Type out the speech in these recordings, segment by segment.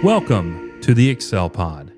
Welcome to the Excel Pod.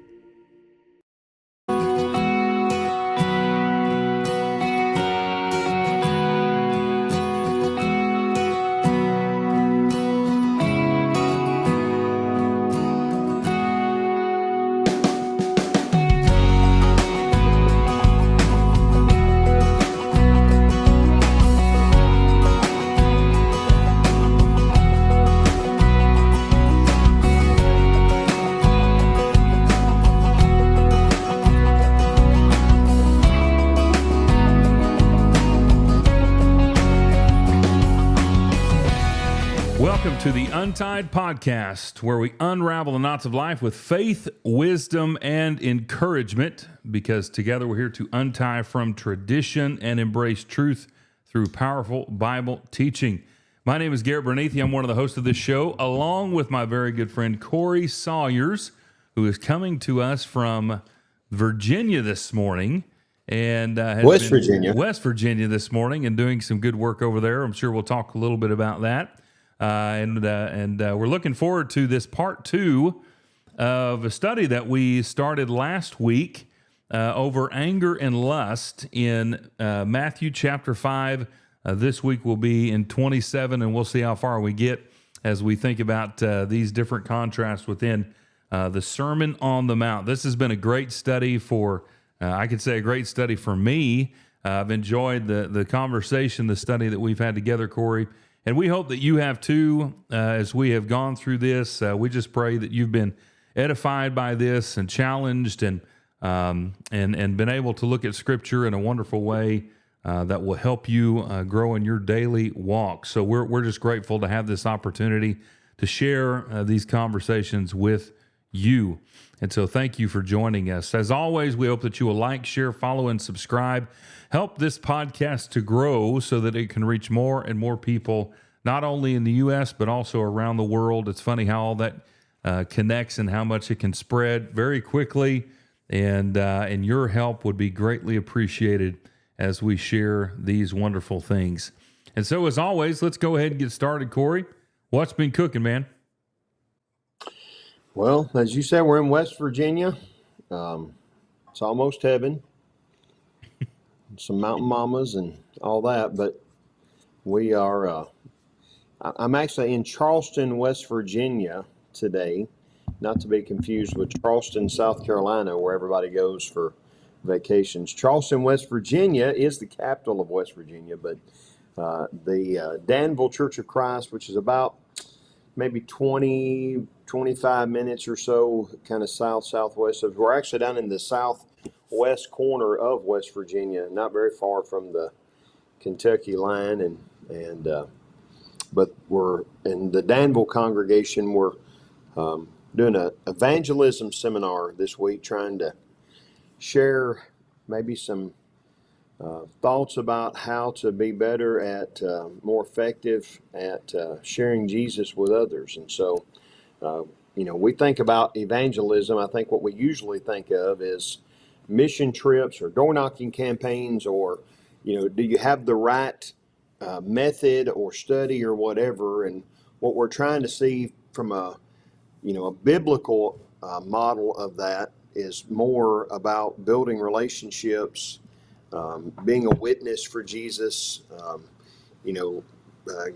Welcome to the Untied podcast, where we unravel the knots of life with faith, wisdom, and encouragement, because together we're here to untie from tradition and embrace truth through powerful Bible teaching. My name is Garrett Bernethy. I'm one of the hosts of this show, along with my very good friend Corey Sawyers, who is coming to us from Virginia this morning. And West Virginia this morning, and doing some good work over there. I'm sure we'll talk a little bit about that. And we're looking forward to this part 2 of a study that we started last week over anger and lust in Matthew chapter 5. This week will be in 27, and we'll see how far we get as we think about these different contrasts within the Sermon on the Mount. This has been a great study for, I could say a great study for me. I've enjoyed the conversation, the study that we've had together, Corey. And we hope that you have too, as we have gone through this. We just pray that you've been edified by this and challenged and been able to look at Scripture in a wonderful way that will help you grow in your daily walk. So we're just grateful to have this opportunity to share these conversations with you. And so thank you for joining us. As always, we hope that you will like, share, follow, and subscribe. Help this podcast to grow so that it can reach more and more people, not only in the U.S., but also around the world. It's funny how all that connects and how much it can spread very quickly. And your help would be greatly appreciated as we share these wonderful things. And so, as always, let's go ahead and get started, Corey. What's been cooking, man? Well, as you said, we're in West Virginia. It's almost heaven. Some mountain mamas and all that, but we are, I'm actually in Charleston, West Virginia today, not to be confused with Charleston, South Carolina, where everybody goes for vacations. Charleston, West Virginia is the capital of West Virginia, but the Danville Church of Christ, which is about maybe 25 minutes or so, kind of southwest of, we're actually down in the southwest corner of West Virginia, not very far from the Kentucky line, but we're in the Danville congregation. We're doing an evangelism seminar this week, trying to share maybe some thoughts about how to be better at, more effective at sharing Jesus with others. And so, we think about evangelism. I think what we usually think of is mission trips or door knocking campaigns, or, do you have the right method or study or whatever? And what we're trying to see from a biblical model of that is more about building relationships, being a witness for Jesus,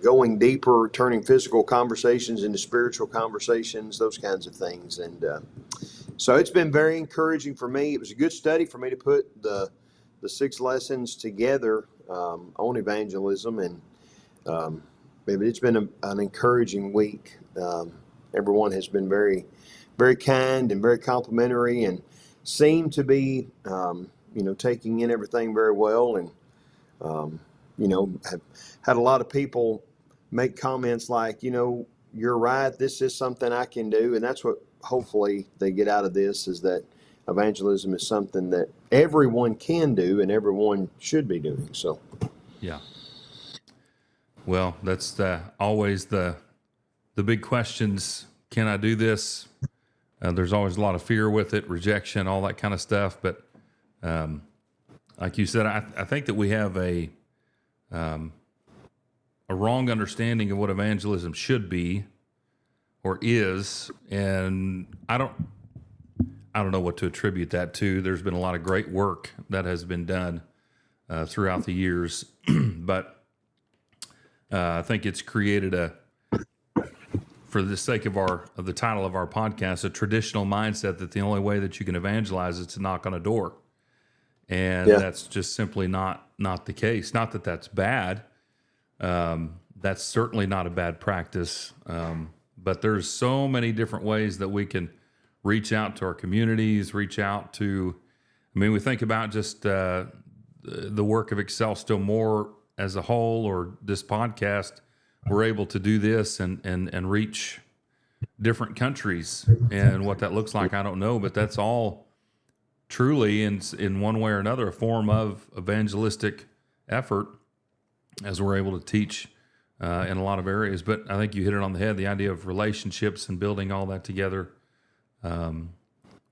going deeper, turning physical conversations into spiritual conversations, those kinds of things. And so it's been very encouraging for me. It was a good study for me to put the 6 lessons together on evangelism, and it's been an encouraging week. Everyone has been very, very kind and very complimentary, and seem to be taking in everything very well, and have had a lot of people make comments like, you're right, this is something I can do. And that's what hopefully they get out of this, is that evangelism is something that everyone can do and everyone should be doing. So, yeah. Well, that's always the big questions. Can I do this? There's always a lot of fear with it, rejection, all that kind of stuff. But like you said, I think that we have a wrong understanding of what evangelism should be, or is, and I don't know what to attribute that to. There's been a lot of great work that has been done throughout the years, but I think it's created for the sake of the title of our podcast, a traditional mindset that the only way that you can evangelize is to knock on a door, and that's just simply not the case. Not that that's bad. That's certainly not a bad practice. But there's so many different ways that we can reach out to our communities, reach out to, we think about just the work of Excel Still More as a whole, or this podcast, we're able to do this and reach different countries. And what that looks like, I don't know, but that's all truly in one way or another a form of evangelistic effort, as we're able to teach in a lot of areas. But I think you hit it on the head. The idea of relationships and building all that together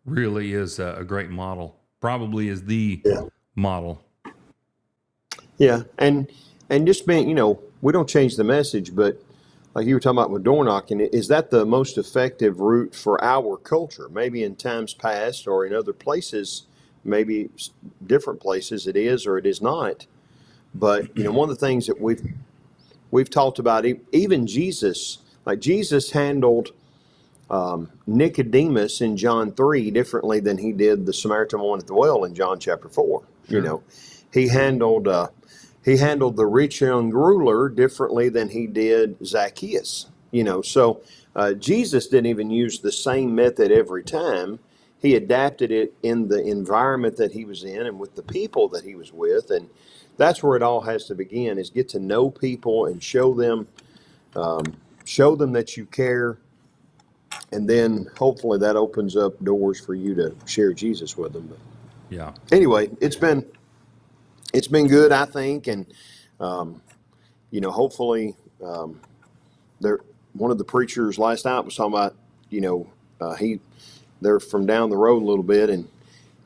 really is a great model. Probably is the model. Yeah, and just being, we don't change the message, but like you were talking about with door knocking, is that the most effective route for our culture? Maybe in times past or in other places, maybe different places it is or it is not. But one of the things that we've talked about, even Jesus, like Jesus handled Nicodemus in John 3 differently than he did the Samaritan woman at the well in John chapter 4. Sure. He handled the rich young ruler differently than he did Zacchaeus. So Jesus didn't even use the same method every time. He adapted it in the environment that he was in and with the people that he was with, and that's where it all has to begin, is get to know people and show them that you care. And then hopefully that opens up doors for you to share Jesus with them. But yeah. Anyway, it's been good, I think. And, hopefully one of the preachers last night was talking about, they're from down the road a little bit. And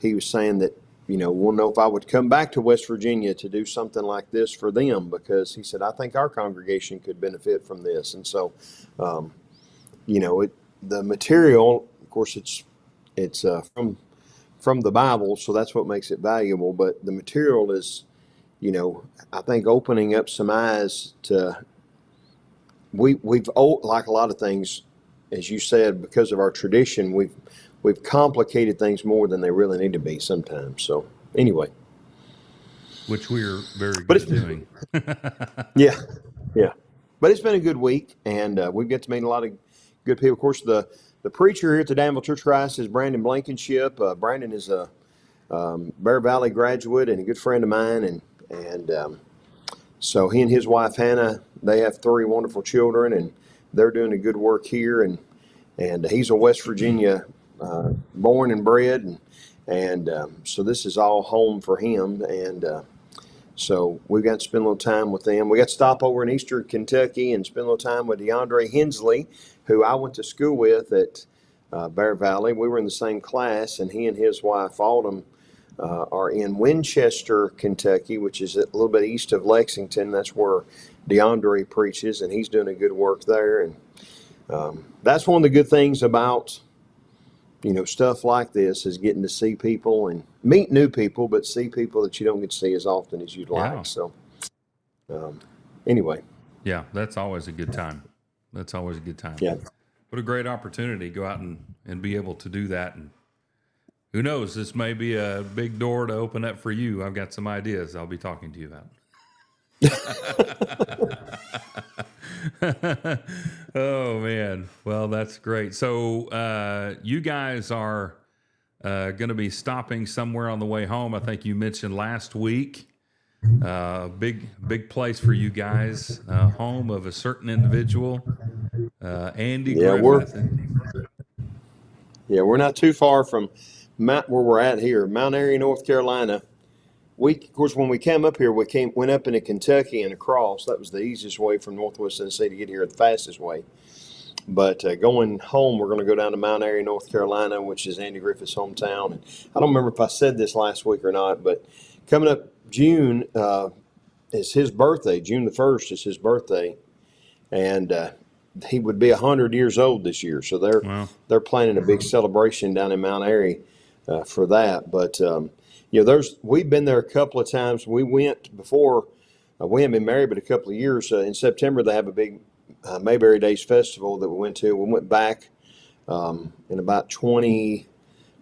he was saying that, we'll know if I would come back to West Virginia to do something like this for them, because he said, I think our congregation could benefit from this. And so, the material, of course, it's from the Bible, so that's what makes it valuable. But the material is, I think opening up some eyes to, we've like a lot of things, as you said, because of our tradition, we've complicated things more than they really need to be sometimes. So anyway, which we're very good at doing. Yeah. But it's been a good week, and we've got to meet a lot of good people. Of course, the preacher here at the Danville Church of Christ is Brandon Blankenship. Brandon is a Bear Valley graduate and a good friend of mine, and so he and his wife Hannah, they have 3 wonderful children, and they're doing a good work here. And he's a West Virginia born and bred, and so this is all home for him. And so we got to spend a little time with them. We got to stop over in Eastern Kentucky and spend a little time with DeAndre Hensley, who I went to school with at Bear Valley. We were in the same class, and he and his wife Autumn are in Winchester, Kentucky, which is a little bit east of Lexington. That's where DeAndre preaches, and he's doing a good work there. And that's one of the good things about stuff like this, is getting to see people and meet new people, but see people that you don't get to see as often as you'd like. So anyway. Yeah, that's always a good time. Yeah. What a great opportunity to go out and be able to do that. And who knows, this may be a big door to open up for you. I've got some ideas I'll be talking to you about. Oh, man. Well, that's great. So you guys are going to be stopping somewhere on the way home. I think you mentioned last week. Big place for you guys. Home of a certain individual, Andy Griffith. We're not too far from where we're at here, Mount Airy, North Carolina. Of course, when we came up here, went up into Kentucky and across. That was the easiest way from Northwest Tennessee to get here, the fastest way. But going home, we're going to go down to Mount Airy, North Carolina, which is Andy Griffith's hometown. And I don't remember if I said this last week or not, but coming up June is his birthday. June the 1st is his birthday. And he would be 100 years old this year. So Wow. they're planning a big celebration down in Mount Airy for that. But we've been there a couple of times. We went before. We haven't been married but a couple of years. In September they have a big Mayberry Days festival that we went to. We went back in about 20,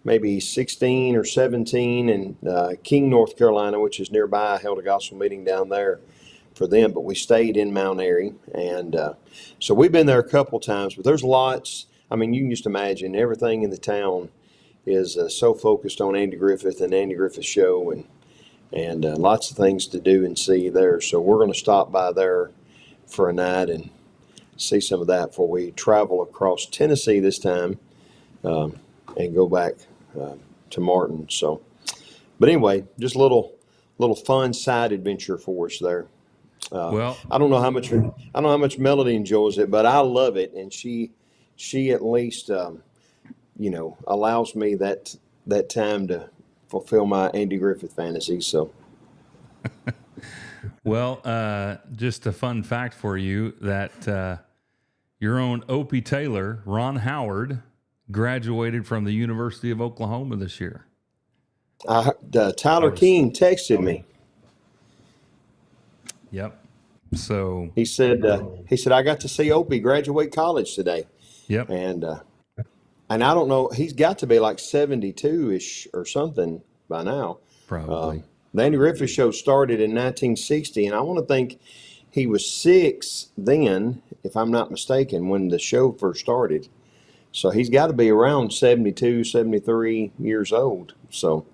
maybe 16 or 17, in King, North Carolina, which is nearby. I held a gospel meeting down there for them, but we stayed in Mount Airy, and so we've been there a couple times. But there's lots. I mean, you can just imagine everything in the town is so focused on Andy Griffith and Andy Griffith show, and lots of things to do and see there. So we're going to stop by there for a night and see some of that before we travel across Tennessee this time and go back to Martin. So, but anyway, just a little fun side adventure for us there. Well, I don't know how much Melody enjoys it, but I love it, and she at least allows me that time to fulfill my Andy Griffith fantasies. So, well, just a fun fact for you that your own Opie Taylor, Ron Howard, graduated from the University of Oklahoma this year. Tyler King texted me. Yep. So he said I got to see Opie graduate college today. Yep. And I don't know, he's got to be like 72-ish or something by now. Probably. The Andy Griffith show started in 1960, and I want to think he was 6 then, if I'm not mistaken, when the show first started. So he's got to be around 72, 73 years old. So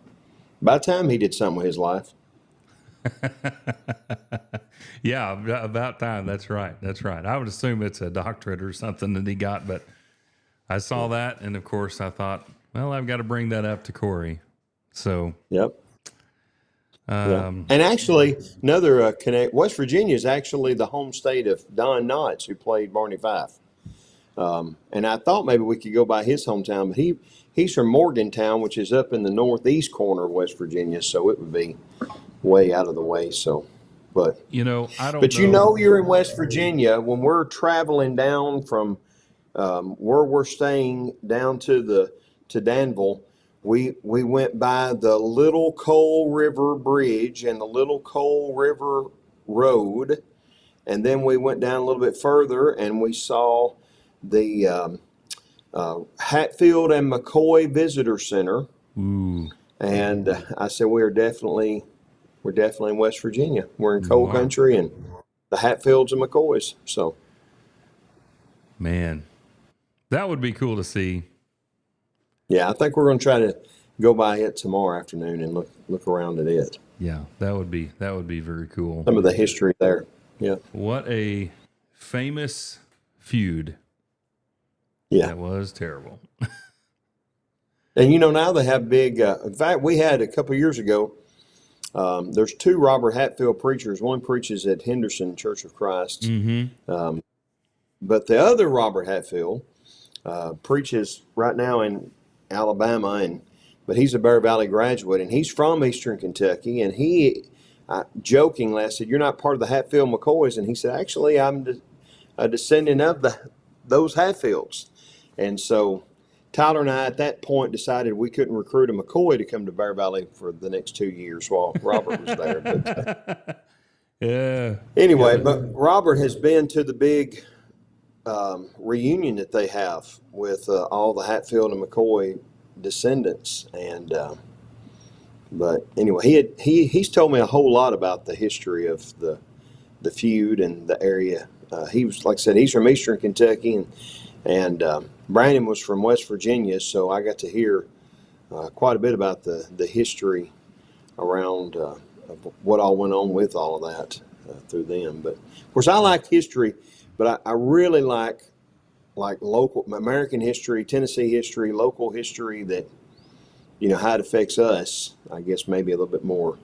by the time he did something with his life. Yeah, about time. That's right. I would assume it's a doctorate or something that he got, but I saw that, and of course I thought, well, I've got to bring that up to Corey. So yep. And actually, another connect. West Virginia is actually the home state of Don Knotts, who played Barney Fife. And I thought maybe we could go by his hometown, but he's from Morgantown, which is up in the northeast corner of West Virginia, so it would be way out of the way. So, but I don't. But you're in West Virginia when we're traveling down from where we're staying down to Danville. We went by the Little Coal River Bridge and the Little Coal River Road, and then we went down a little bit further and we saw the Hatfield and McCoy Visitor Center. Ooh. And I said, we're definitely in West Virginia. We're in coal country, and the Hatfields and McCoys. So, man, that would be cool to see. Yeah, I think we're going to try to go by it tomorrow afternoon and look around at it. Yeah, that would be very cool. Some of the history there. Yeah. What a famous feud. Yeah. That was terrible. And now they have big, in fact, we had a couple of years ago, there's 2 Robert Hatfield preachers. One preaches at Henderson Church of Christ. Mm-hmm. But the other Robert Hatfield preaches right now in Alabama, but he's a Bear Valley graduate, and he's from Eastern Kentucky. And he, jokingly, I said, "You're not part of the Hatfield McCoys?" And he said, "Actually, I'm a descendant of those Hatfields." And so Tyler and I, at that point, decided we couldn't recruit a McCoy to come to Bear Valley for the next 2 years while Robert was there. But, yeah. Anyway, but Robert has been to the big reunion that they have with all the Hatfield and McCoy descendants, and but anyway, he's told me a whole lot about the history of the feud and the area. He was, like I said, he's from Eastern Kentucky, and Brandon was from West Virginia, so I got to hear quite a bit about the history around of what all went on with all of that through them. But of course, I like history. But I really like local American history, Tennessee history, local history that, how it affects us, I guess maybe a little bit more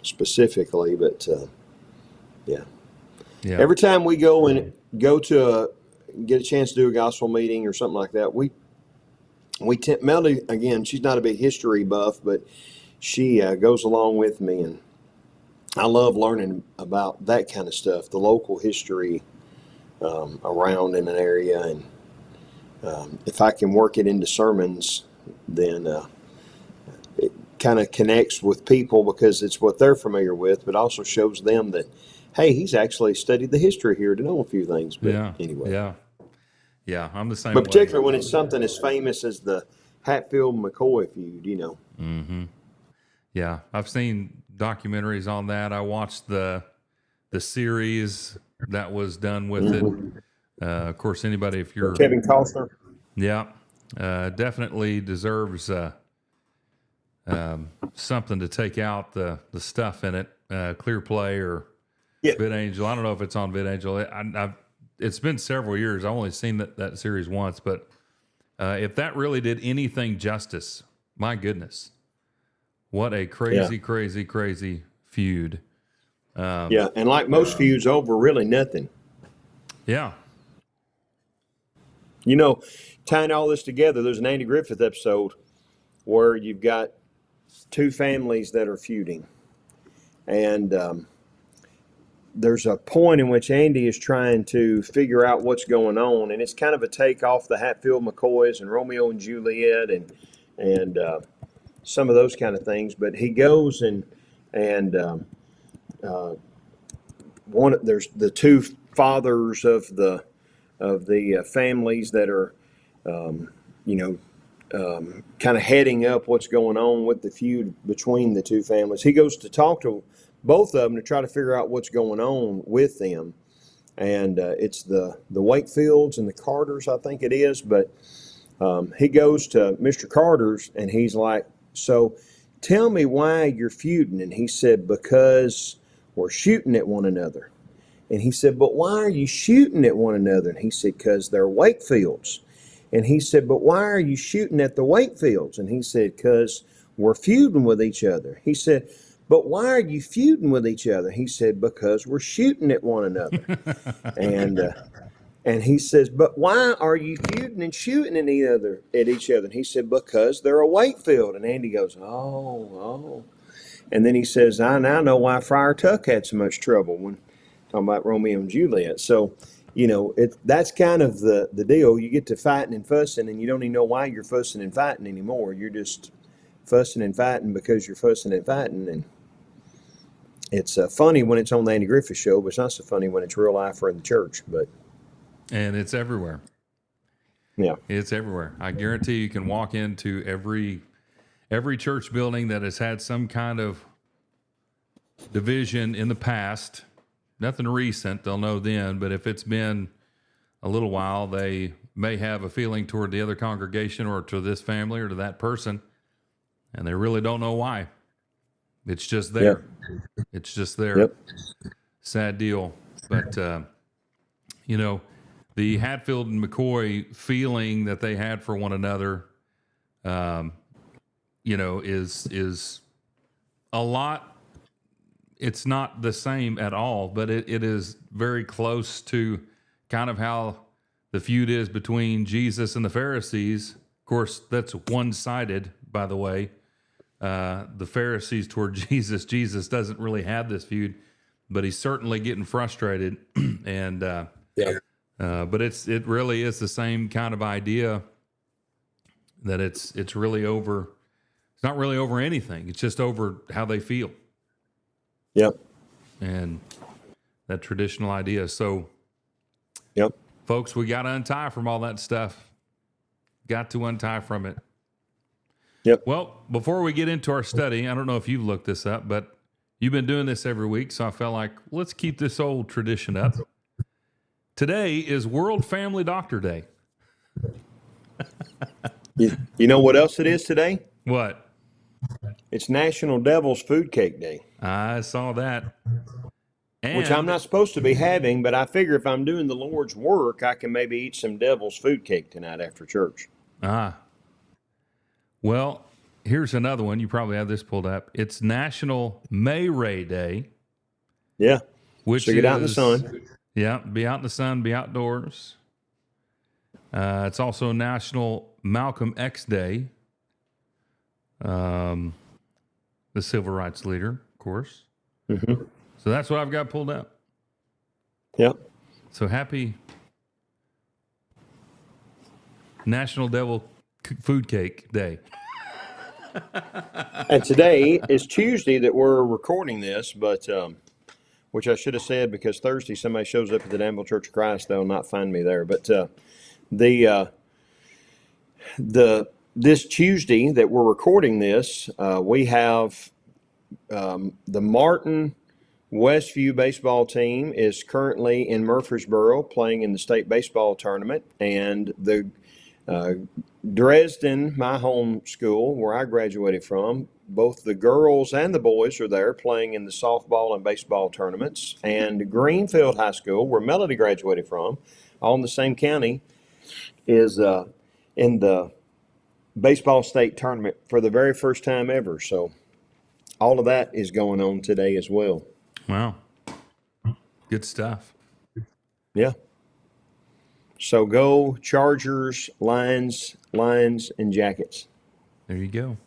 specifically. But, yeah. Every time we go to get a chance to do a gospel meeting or something like that, Melody, again, she's not a big history buff, but she goes along with me, and I love learning about that kind of stuff, the local history around in an area, and if I can work it into sermons, then it kind of connects with people because it's what they're familiar with, but also shows them that, hey, he's actually studied the history here to know a few things. But anyway, yeah, I'm the same but way. particularly when it's something as famous as the Hatfield-McCoy feud, Mm-hmm. Yeah, I've seen documentaries on that. I watched the series that was done with it. Of course, anybody, if you're Kevin Costner. Yeah, definitely deserves something to take out the stuff in it. Clear Play or VidAngel. I don't know if it's on VidAngel. It's been several years. I've only seen that series once, but if that really did anything justice, my goodness, what a crazy feud. And like most feuds over really nothing. Yeah. Tying all this together, there's an Andy Griffith episode where you've got two families that are feuding. And there's a point in which Andy is trying to figure out what's going on. And it's kind of a take off the Hatfield-McCoys and Romeo and Juliet and some of those kind of things. But he goes and there's the two fathers of the families that are, kind of heading up what's going on with the feud between the two families. He goes to talk to both of them to try to figure out what's going on with them. And it's the Wakefields and the Carters, I think it is. But he goes to Mr. Carter's and he's like, so tell me why you're feuding. And he said, because we're shooting at one another. And he said, but why are you shooting at one another? And he said, because they're Wakefields. And he said, but why are you shooting at the Wakefields? And he said, because we're feuding with each other. He said, but why are you feuding with each other? He said, because we're shooting at one another. And he says, but why are you feuding and shooting at each other? And he said, because they're a Wakefield. And Andy goes, oh. And then he says, I now know why Friar Tuck had so much trouble when talking about Romeo and Juliet. So, that's kind of the deal. You get to fighting and fussing, and you don't even know why you're fussing and fighting anymore. You're just fussing and fighting because you're fussing and fighting. And it's funny when it's on the Andy Griffith Show, but it's not so funny when it's real life or in the church. And it's everywhere. Yeah. It's everywhere. I guarantee you can walk into every church building that has had some kind of division in the past. Nothing recent, they'll know then, but if it's been a little while, they may have a feeling toward the other congregation or to this family or to that person, and they really don't know why. It's just there. Yep. It's just there. Yep. Sad deal. But, the Hatfield and McCoy feeling that they had for one another, is a lot. It's not the same at all, but it is very close to kind of how the feud is between Jesus and the Pharisees. Of course, that's one-sided, by the way. The Pharisees toward Jesus. Jesus doesn't really have this feud, but he's certainly getting frustrated. And but it really is the same kind of idea that it's really over. It's not really over anything. It's just over how they feel. Yep. And that traditional idea. So, yep, folks, we got to untie from all that stuff. Got to untie from it. Yep. Well, before we get into our study, I don't know if you've looked this up, but you've been doing this every week, so I felt like let's keep this old tradition up. Today is World Family Doctor Day. You know what else it is today? What? It's National Devil's Food Cake Day. I saw that. Which I'm not supposed to be having, but I figure if I'm doing the Lord's work, I can maybe eat some devil's food cake tonight after church. Well, here's another one. You probably have this pulled up. It's National May Ray Day. Yeah. Which so get out in the sun. Yeah, be out in the sun, be outdoors. It's also National Malcolm X Day. The civil rights leader, of course. Mm-hmm. So that's what I've got pulled up. Yep. So happy National Devil Food Cake Day. And today is Tuesday that we're recording this, but which I should have said because Thursday somebody shows up at the Danville Church of Christ, they'll not find me there. But the this Tuesday that we're recording this, we have the Martin Westview baseball team is currently in Murfreesboro playing in the state baseball tournament, and the Dresden, my home school where I graduated from, both the girls and the boys are there playing in the softball and baseball tournaments. And Greenfield High School, where Melody graduated from, all in the same county, is in the baseball state tournament for the very first time ever. So all of that is going on today as well. Wow. Good stuff. Yeah. So go Chargers, Lions, and Jackets. There you go.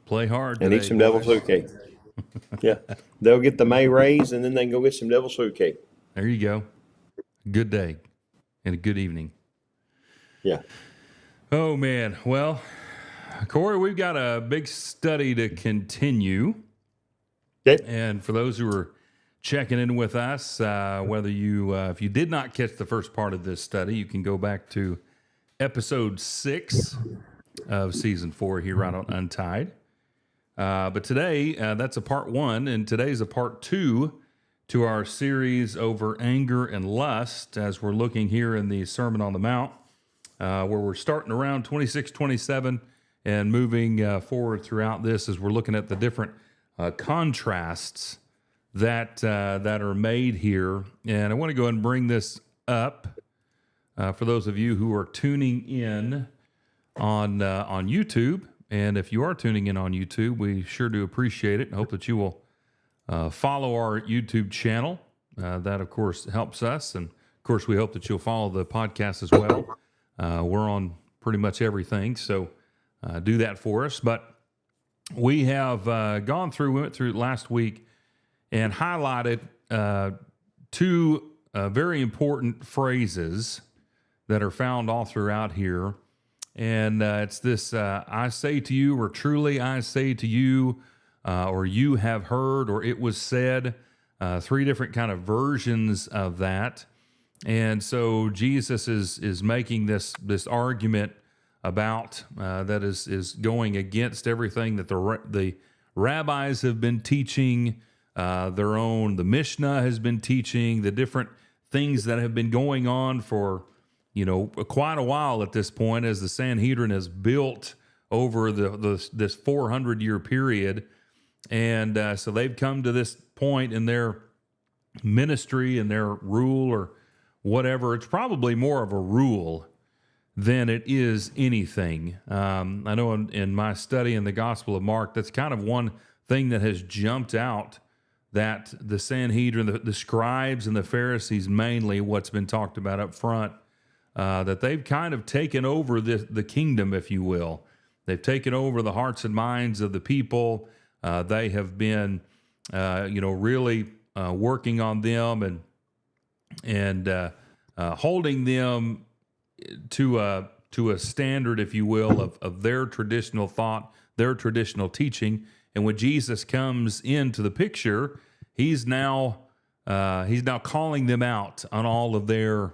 Play hard and today, eat some boys. devil's food cake. Yeah. They'll get the May rays, and then they can go get some devil's food cake. There you go. Good day and a good evening. Yeah. Oh, man. Well, Corey, we've got a big study to continue. Okay. And for those who are checking in with us, whether you, if you did not catch the first part of this study, you can go back to episode 6 of season 4 here right on Untied. But today, that's a part 1, and today's a part 2 to our series over anger and lust, as we're looking here in the Sermon on the Mount, where we're starting around 26, 27, and moving forward throughout this as we're looking at the different contrasts that are made here. And I want to go ahead and bring this up for those of you who are tuning in on YouTube. And if you are tuning in on YouTube, we sure do appreciate it. I hope that you will follow our YouTube channel. That, of course, helps us. And, of course, we hope that you'll follow the podcast as well. We're on pretty much everything, so do that for us. But we have we went through last week and highlighted 2 very important phrases that are found all throughout here. And it's this, I say to you, or truly I say to you, or you have heard, or it was said, 3 different kind of versions of that. And so Jesus is making this argument about that is going against everything that the rabbis have been teaching, the Mishnah has been teaching, the different things that have been going on for quite a while at this point, as the Sanhedrin has built over this 400-year period. And so they've come to this point in their ministry and their rule or whatever. It's probably more of a rule than it is anything. I know in my study in the Gospel of Mark, that's kind of one thing that has jumped out, that the Sanhedrin, the scribes and the Pharisees mainly, what's been talked about up front, that they've kind of taken over the kingdom, if you will. They've taken over the hearts and minds of the people. They have been, really working on them and holding them to a standard, if you will, of their traditional thought, their traditional teaching. And when Jesus comes into the picture, he's now calling them out on all of their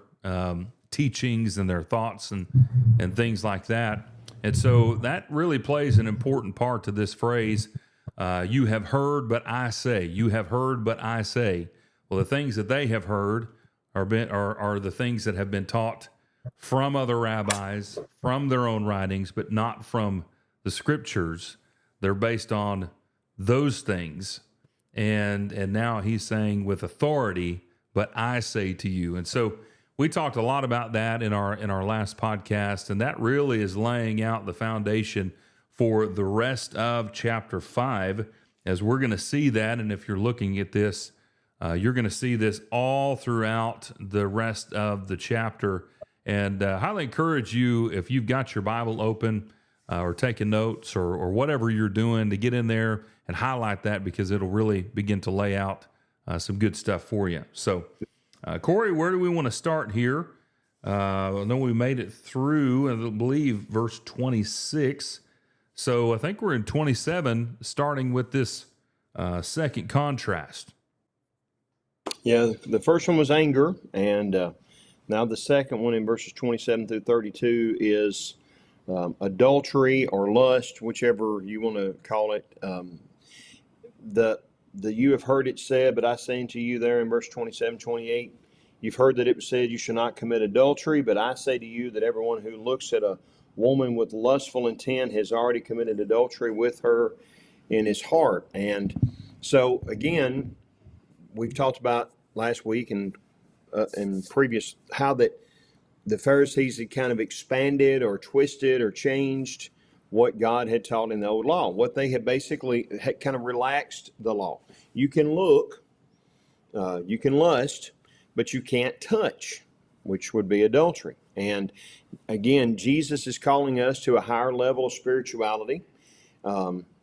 teachings and their thoughts and things like that. And so that really plays an important part to this phrase, you have heard, but I say. You have heard, but I say. Well, the things that they have heard are the things that have been taught from other rabbis, from their own writings, but not from the scriptures. They're based on those things. And now he's saying with authority, but I say to you. And so we talked a lot about that in our last podcast, and that really is laying out the foundation for the rest of chapter 5, as we're going to see that. And if you're looking at this, you're going to see this all throughout the rest of the chapter. And I highly encourage you, if you've got your Bible open or taking notes or whatever you're doing, to get in there and highlight that, because it'll really begin to lay out some good stuff for you. So, Corey, where do we want to start here I know we made it through, I believe, verse 26. So I think we're in 27, starting with this second contrast. Yeah, the first one was anger, and now the second one in verses 27 through 32 is adultery or lust, whichever you want to call it. The you have heard it said, but I say unto you there in verse 27, 28, you've heard that it was said, you shall not commit adultery, but I say to you that everyone who looks at a woman with lustful intent has already committed adultery with her in his heart. And so, again, we've talked about last week and previous how that the Pharisees had kind of expanded or twisted or changed what God had taught in the old law. What they had basically had kind of relaxed the law. You can look, you can lust, but you can't touch, which would be adultery. And again, Jesus is calling us to a higher level of spirituality.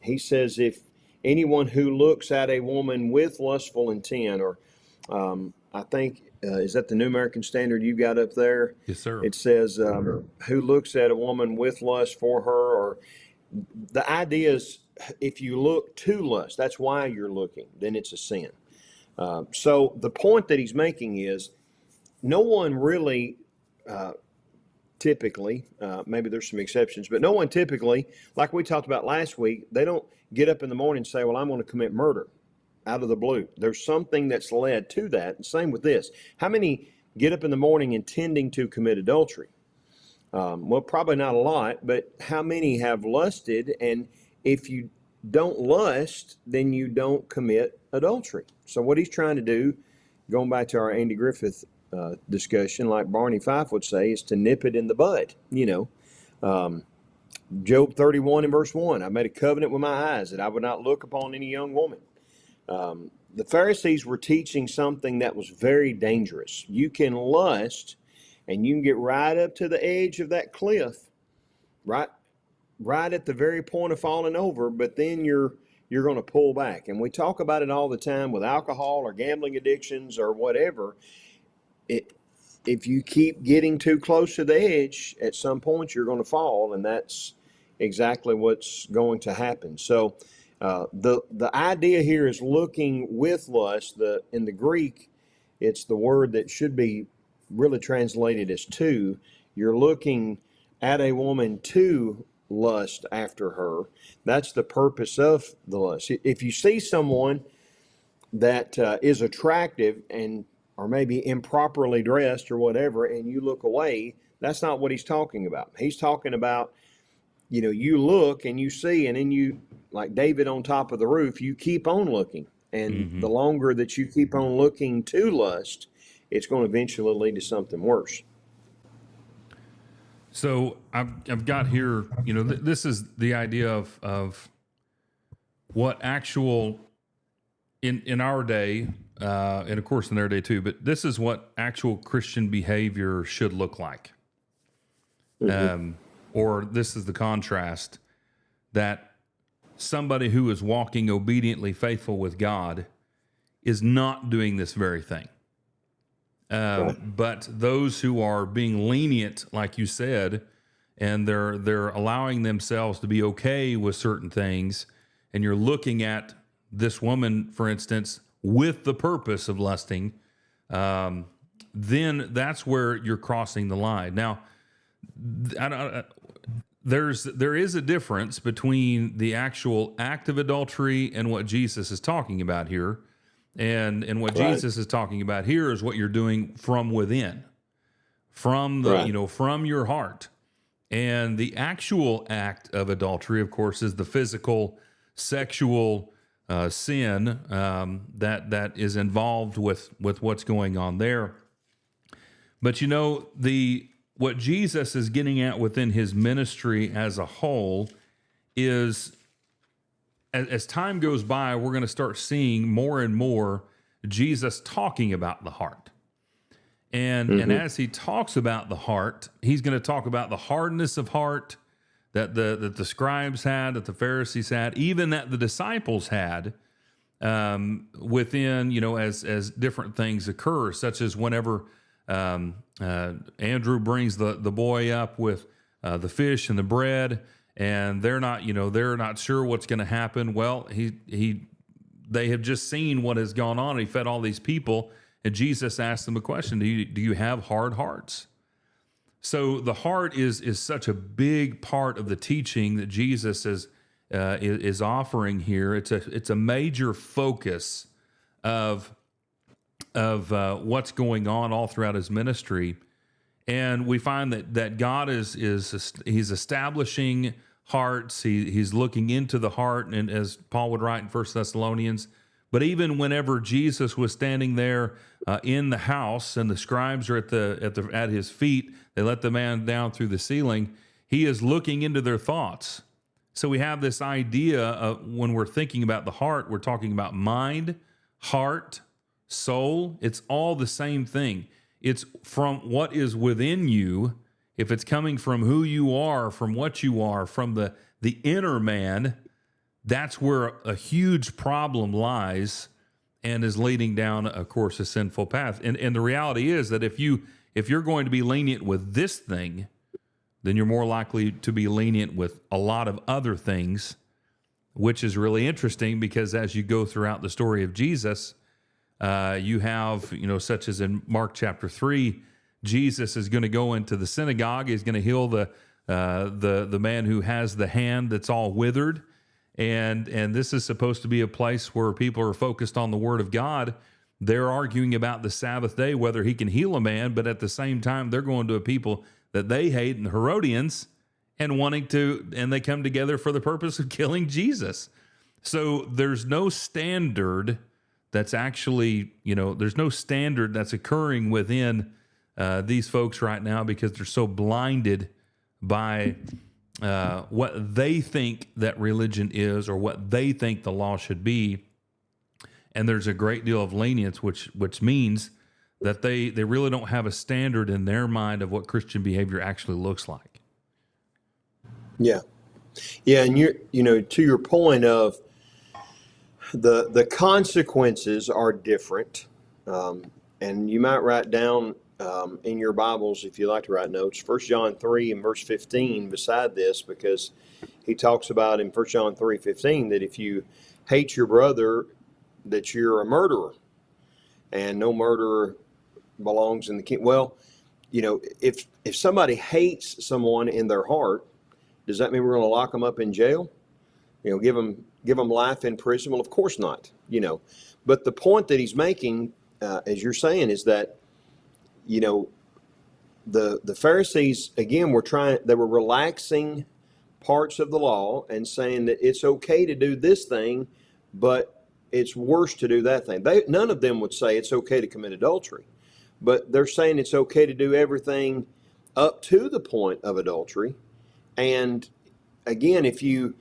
He says, if anyone who looks at a woman with lustful intent, or I think, is that the New American Standard you got up there? Yes, sir. It says, who looks at a woman with lust for her, or the idea is if you look to lust, that's why you're looking, then it's a sin. So the point that he's making is no one really typically, maybe there's some exceptions, but no one typically, like we talked about last week, they don't get up in the morning and say, well, I'm going to commit murder out of the blue. There's something that's led to that. And same with this. How many get up in the morning intending to commit adultery? Well, probably not a lot, but how many have lusted? And if you don't lust, then you don't commit adultery. So what he's trying to do, going back to our Andy Griffith discussion, like Barney Fife would say, is to nip it in the bud. Job 31 and verse 1, I made a covenant with my eyes that I would not look upon any young woman. The Pharisees were teaching something that was very dangerous. You can lust and you can get right up to the edge of that cliff, right at the very point of falling over, but then you're going to pull back. And we talk about it all the time with alcohol or gambling addictions or whatever. If you keep getting too close to the edge, at some point you're going to fall, and that's exactly what's going to happen. So the idea here is looking with lust. In the Greek, it's the word that should be really translated as to. You're looking at a woman to lust after her. That's the purpose of the lust. If you see someone that is attractive and or maybe improperly dressed or whatever, and you look away, that's not what he's talking about. He's talking about, you look and you see, and then you, like David on top of the roof, you keep on looking. And the longer that you keep on looking to lust, it's going to eventually lead to something worse. So I've got here, this is the idea of what actual, in our day, and of course in their day too, but this is what actual Christian behavior should look like. Or this is the contrast, that somebody who is walking obediently faithful with God is not doing this very thing. But those who are being lenient, like you said, and they're allowing themselves to be okay with certain things, and you're looking at this woman, for instance, with the purpose of lusting, then that's where you're crossing the line. Now, there is a difference between the actual act of adultery and what Jesus is talking about here. And what Jesus is talking about here is what you're doing from within, from the from your heart. And the actual act of adultery, of course, is the physical, sexual sin that is involved with what's going on there. But what Jesus is getting at within his ministry as a whole is, as time goes by, we're going to start seeing more and more Jesus talking about the heart. And as he talks about the heart, he's going to talk about the hardness of heart that the scribes had, that the Pharisees had, even that the disciples had within, as different things occur, such as whenever Andrew brings the boy up with the fish and the bread, and they're not sure what's going to happen. Well, they have just seen what has gone on. He fed all these people, and Jesus asked them a question: Do you have hard hearts? So the heart is such a big part of the teaching that Jesus is offering here. It's a major focus of what's going on all throughout his ministry, and we find that God he's establishing hearts. He's looking into the heart, and as Paul would write in 1 Thessalonians. But even whenever Jesus was standing there in the house, and the scribes are at his feet, they let the man down through the ceiling. He is looking into their thoughts. So we have this idea of, when we're thinking about the heart, we're talking about mind, heart, soul. It's all the same thing. It's from what is within you. If it's coming from who you are, from what you are, from the inner man, that's where a huge problem lies and is leading down, of course, a sinful path. And the reality is that if you're going to be lenient with this thing, then you're more likely to be lenient with a lot of other things, which is really interesting because as you go throughout the story of Jesus, you have, such as in Mark chapter 3, Jesus is going to go into the synagogue. He's going to heal the man who has the hand that's all withered. And this is supposed to be a place where people are focused on the Word of God. They're arguing about the Sabbath day, whether he can heal a man, but at the same time, they're going to a people that they hate, and the Herodians, and they come together for the purpose of killing Jesus. So there's no standard that's actually, there's no standard that's occurring within these folks right now because they're so blinded by what they think that religion is or what they think the law should be. And there's a great deal of lenience, which means that they really don't have a standard in their mind of what Christian behavior actually looks like. Yeah. Yeah. And to your point of the consequences are different. And you might write down in your Bibles, if you like to write notes, 1 John 3 and verse 15 beside this, because he talks about in 1 John 3:15 that if you hate your brother, that you're a murderer, and no murderer belongs in the kingdom. Well, if somebody hates someone in their heart, does that mean we're going to lock them up in jail? Give them life in prison? Well, of course not. But the point that he's making, as you're saying, is that the Pharisees, again, they were relaxing parts of the law and saying that it's okay to do this thing, but it's worse to do that thing. None of them would say it's okay to commit adultery, but they're saying it's okay to do everything up to the point of adultery. And again, if you've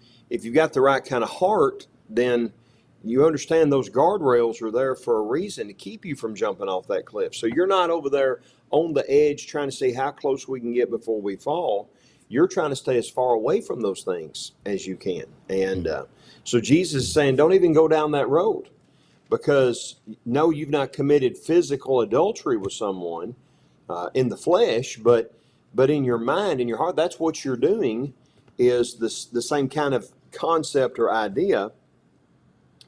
got the right kind of heart, then you understand those guardrails are there for a reason to keep you from jumping off that cliff. So you're not over there on the edge trying to see how close we can get before we fall. You're trying to stay as far away from those things as you can. And so Jesus is saying, don't even go down that road, because no, you've not committed physical adultery with someone in the flesh, but in your mind, in your heart, that's what you're doing. Is the same kind of concept or idea,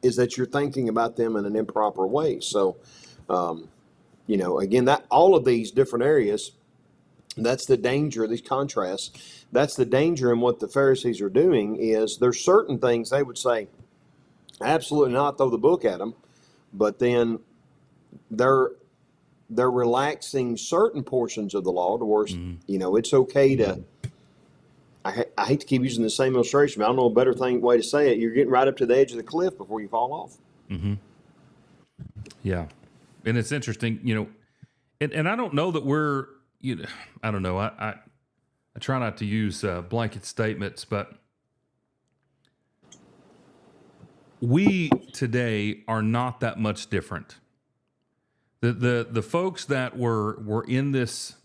is that you're thinking about them in an improper way. So, again, that all of these different areas, that's the danger, these contrasts, that's the danger in what the Pharisees are doing. Is there's certain things they would say, absolutely not, throw the book at them, but then they're relaxing certain portions of the law to where, it's okay to, I hate to keep using the same illustration, but I don't know a better way to say it. You're getting right up to the edge of the cliff before you fall off. Mm-hmm. Yeah. And it's interesting, and I don't know that we're, I don't know. I try not to use blanket statements, but we today are not that much different. The folks that were in this,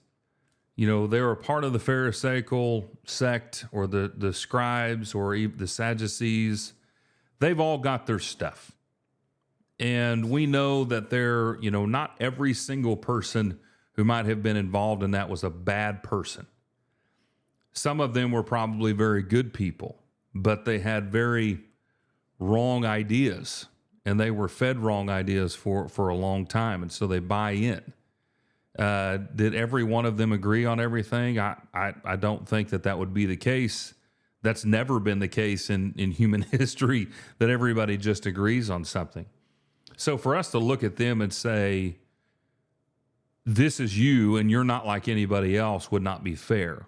they were part of the Pharisaical sect, or the scribes, or even the Sadducees. They've all got their stuff. And we know that not every single person who might have been involved in that was a bad person. Some of them were probably very good people, but they had very wrong ideas, and they were fed wrong ideas for a long time, and so they buy in. Did every one of them agree on everything? I don't think that would be the case. That's never been the case in human history, that everybody just agrees on something. So for us to look at them and say, this is you and you're not like anybody else, would not be fair.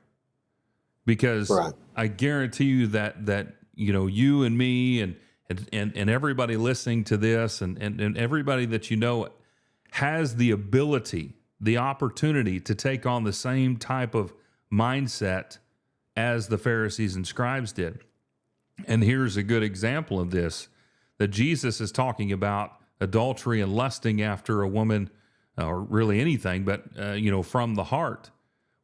Because right. I guarantee you that you and me and everybody listening to this and everybody that has the ability, the opportunity to take on the same type of mindset as the Pharisees and scribes did. And here's a good example of this, that Jesus is talking about adultery and lusting after a woman, or really anything, but from the heart.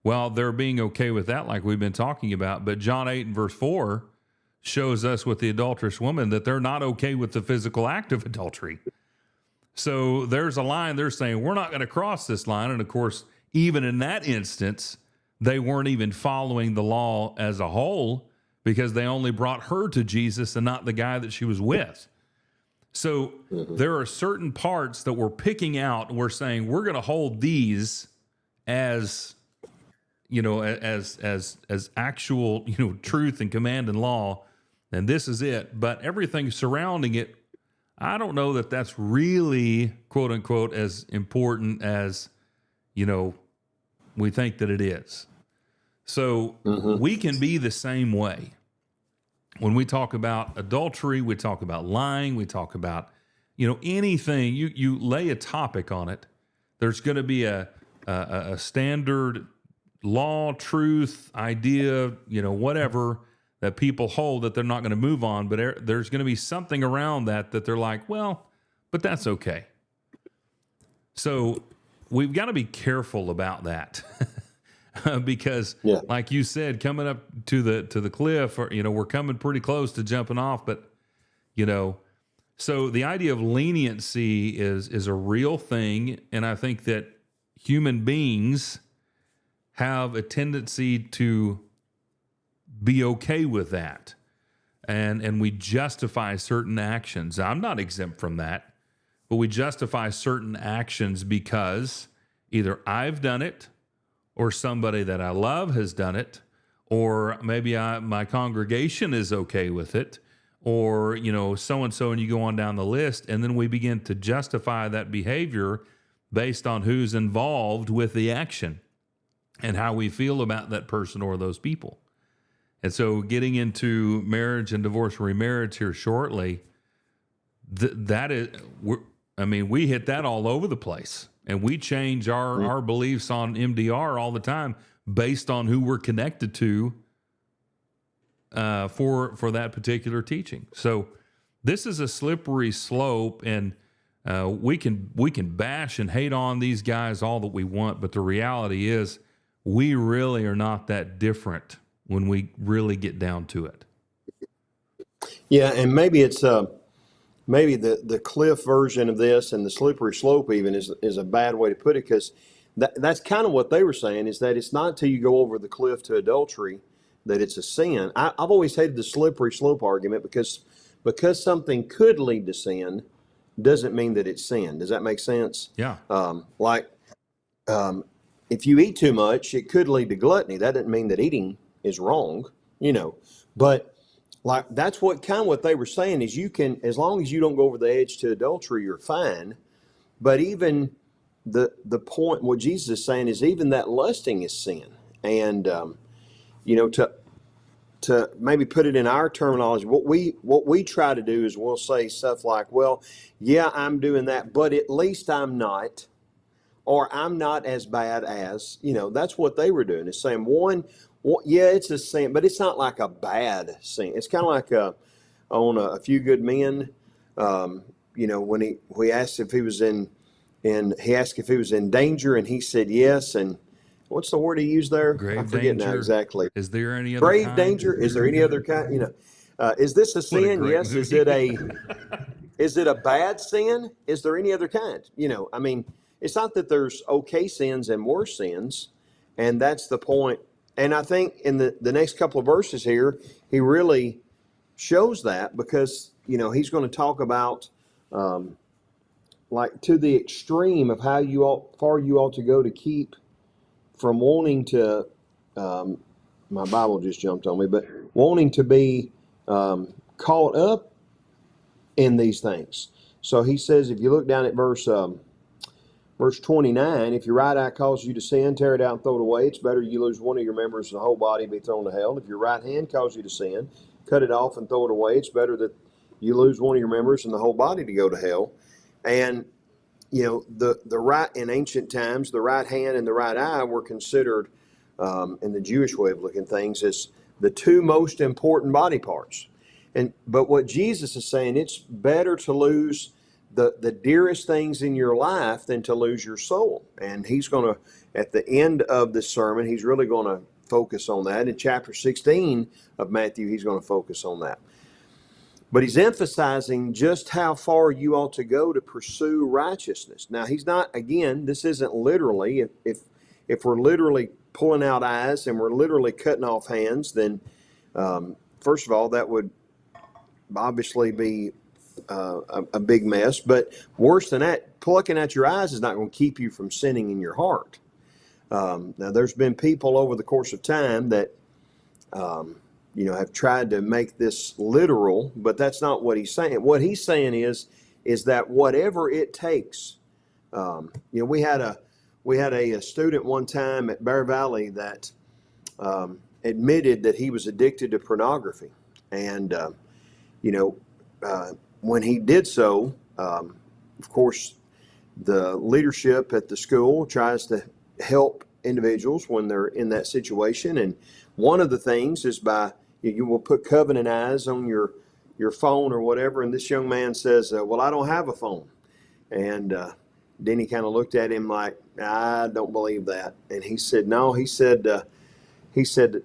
Well, they're being okay with that, like we've been talking about. But John 8 and verse 4 shows us with the adulterous woman that they're not okay with the physical act of adultery. So there's a line they're saying, we're not going to cross this line. And of course, even in that instance, they weren't even following the law as a whole, because they only brought her to Jesus and not the guy that she was with. So there are certain parts that we're picking out, and we're saying we're going to hold these as as actual truth and command and law, and this is it. But everything surrounding it, I don't know that that's really, quote unquote, as important as we think that it is. So we can be the same way. When we talk about adultery, we talk about lying, we talk about, anything, you lay a topic on it, there's going to be a standard law, truth, idea, whatever that people hold that they're not going to move on, but there's going to be something around that they're like, well, but that's okay. So we've got to be careful about that. Because like you said, coming up to the cliff, or, we're coming pretty close to jumping off, but, so the idea of leniency is a real thing. And I think that human beings have a tendency to be okay with that. And we justify certain actions. I'm not exempt from that, but we justify certain actions because either I've done it, or somebody that I love has done it, or maybe my congregation is okay with it, or, so-and-so, and you go on down the list, and then we begin to justify that behavior based on who's involved with the action and how we feel about that person or those people. And so getting into marriage and divorce and remarriage here shortly, we hit that all over the place. And we change our beliefs on MDR all the time based on who we're connected to for that particular teaching. So this is a slippery slope, and we can bash and hate on these guys all that we want, but the reality is we really are not that different when we really get down to it. Yeah, and maybe it's maybe the cliff version of this, and the slippery slope even is a bad way to put it, because that's kind of what they were saying, is that it's not until you go over the cliff to adultery that it's a sin. I've always hated the slippery slope argument, because something could lead to sin doesn't mean that it's sin. Does that make sense? Yeah. If you eat too much, it could lead to gluttony. That doesn't mean that eating is wrong, but like that's what they were saying, is you can, as long as you don't go over the edge to adultery, you're fine. But even the point, what Jesus is saying is even that lusting is sin. And, to maybe put it in our terminology, what we try to do is we'll say stuff like, well, yeah, I'm doing that, but at least I'm not, or I'm not as bad as, that's what they were doing, is saying yeah, it's a sin, but it's not like a bad sin. It's kind of like on A Few Good Men, when we asked if he was in danger, and he said yes. And what's the word he used there? I forget now exactly. Is there any other grave kind? Danger? Is there any other kind? Is this a sin? Yes. Movie. Is it a bad sin? Is there any other kind? it's not that there's okay sins and worse sins, and that's the point. And I think in the next couple of verses here, he really shows that, because he's going to talk about like to the extreme of how far you ought to go to keep from wanting to. My Bible just jumped on me, but wanting to be caught up in these things. So he says, if you look down at verse 29, if your right eye causes you to sin, tear it out and throw it away. It's better you lose one of your members than the whole body be thrown to hell. If your right hand causes you to sin, cut it off and throw it away. It's better that you lose one of your members than the whole body to go to hell. And the right, in ancient times, the right hand and the right eye were considered, in the Jewish way of looking at things, as the two most important body parts. But what Jesus is saying, it's better to lose the dearest things in your life than to lose your soul. And he's going to, at the end of this sermon, he's really going to focus on that. In chapter 16 of Matthew, he's going to focus on that. But he's emphasizing just how far you ought to go to pursue righteousness. Now, he's not, again, this isn't literally. If we're literally pulling out eyes and we're literally cutting off hands, then first of all, that would obviously be a big mess. But worse than that, plucking out your eyes is not going to keep you from sinning in your heart. Now, there's been people over the course of time that have tried to make this literal, but that's not what he's saying. What he's saying is that whatever it takes. We had a student one time at Bear Valley that admitted that he was addicted to pornography, and when he did so, of course, the leadership at the school tries to help individuals when they're in that situation, and one of the things is by you will put covenant eyes on your phone or whatever. And this young man says, well, I don't have a phone. And then he kind of looked at him like, I don't believe that. And he said, no. He said,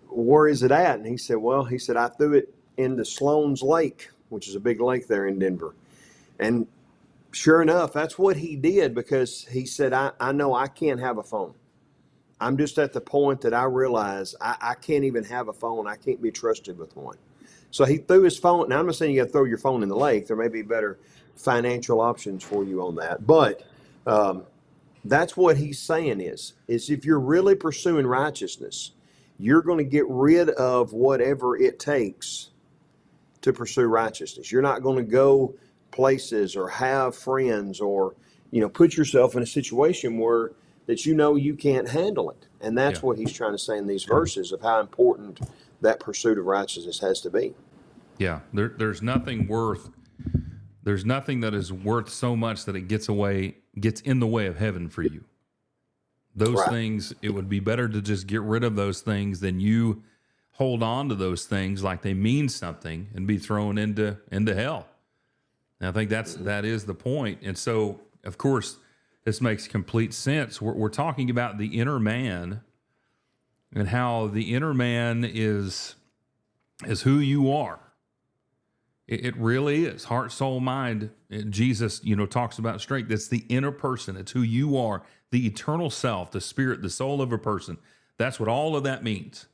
where is it at? And he said, I threw it into Sloan's Lake, which is a big lake there in Denver. And sure enough, that's what he did, because he said, I know I can't have a phone. I'm just at the point that I realize I can't even have a phone. I can't be trusted with one. So he threw his phone. Now, I'm not saying you got to throw your phone in the lake. There may be better financial options for you on that. But that's what he's saying is if you're really pursuing righteousness, you're going to get rid of whatever it takes to pursue righteousness. You're not going to go places or have friends or, put yourself in a situation where that you can't handle it. And that's what he's trying to say in these verses of how important that pursuit of righteousness has to be. Yeah, there's nothing that is worth so much that it gets in the way of heaven for you. Those things, it would be better to just get rid of those things than you hold on to those things like they mean something and be thrown into hell. And I think that is the point. And so, of course, this makes complete sense. We're talking about the inner man and how the inner man is who you are. It really is. Heart, soul, mind. Jesus, talks about strength. It's the inner person. It's who you are, the eternal self, the spirit, the soul of a person. That's what all of that means.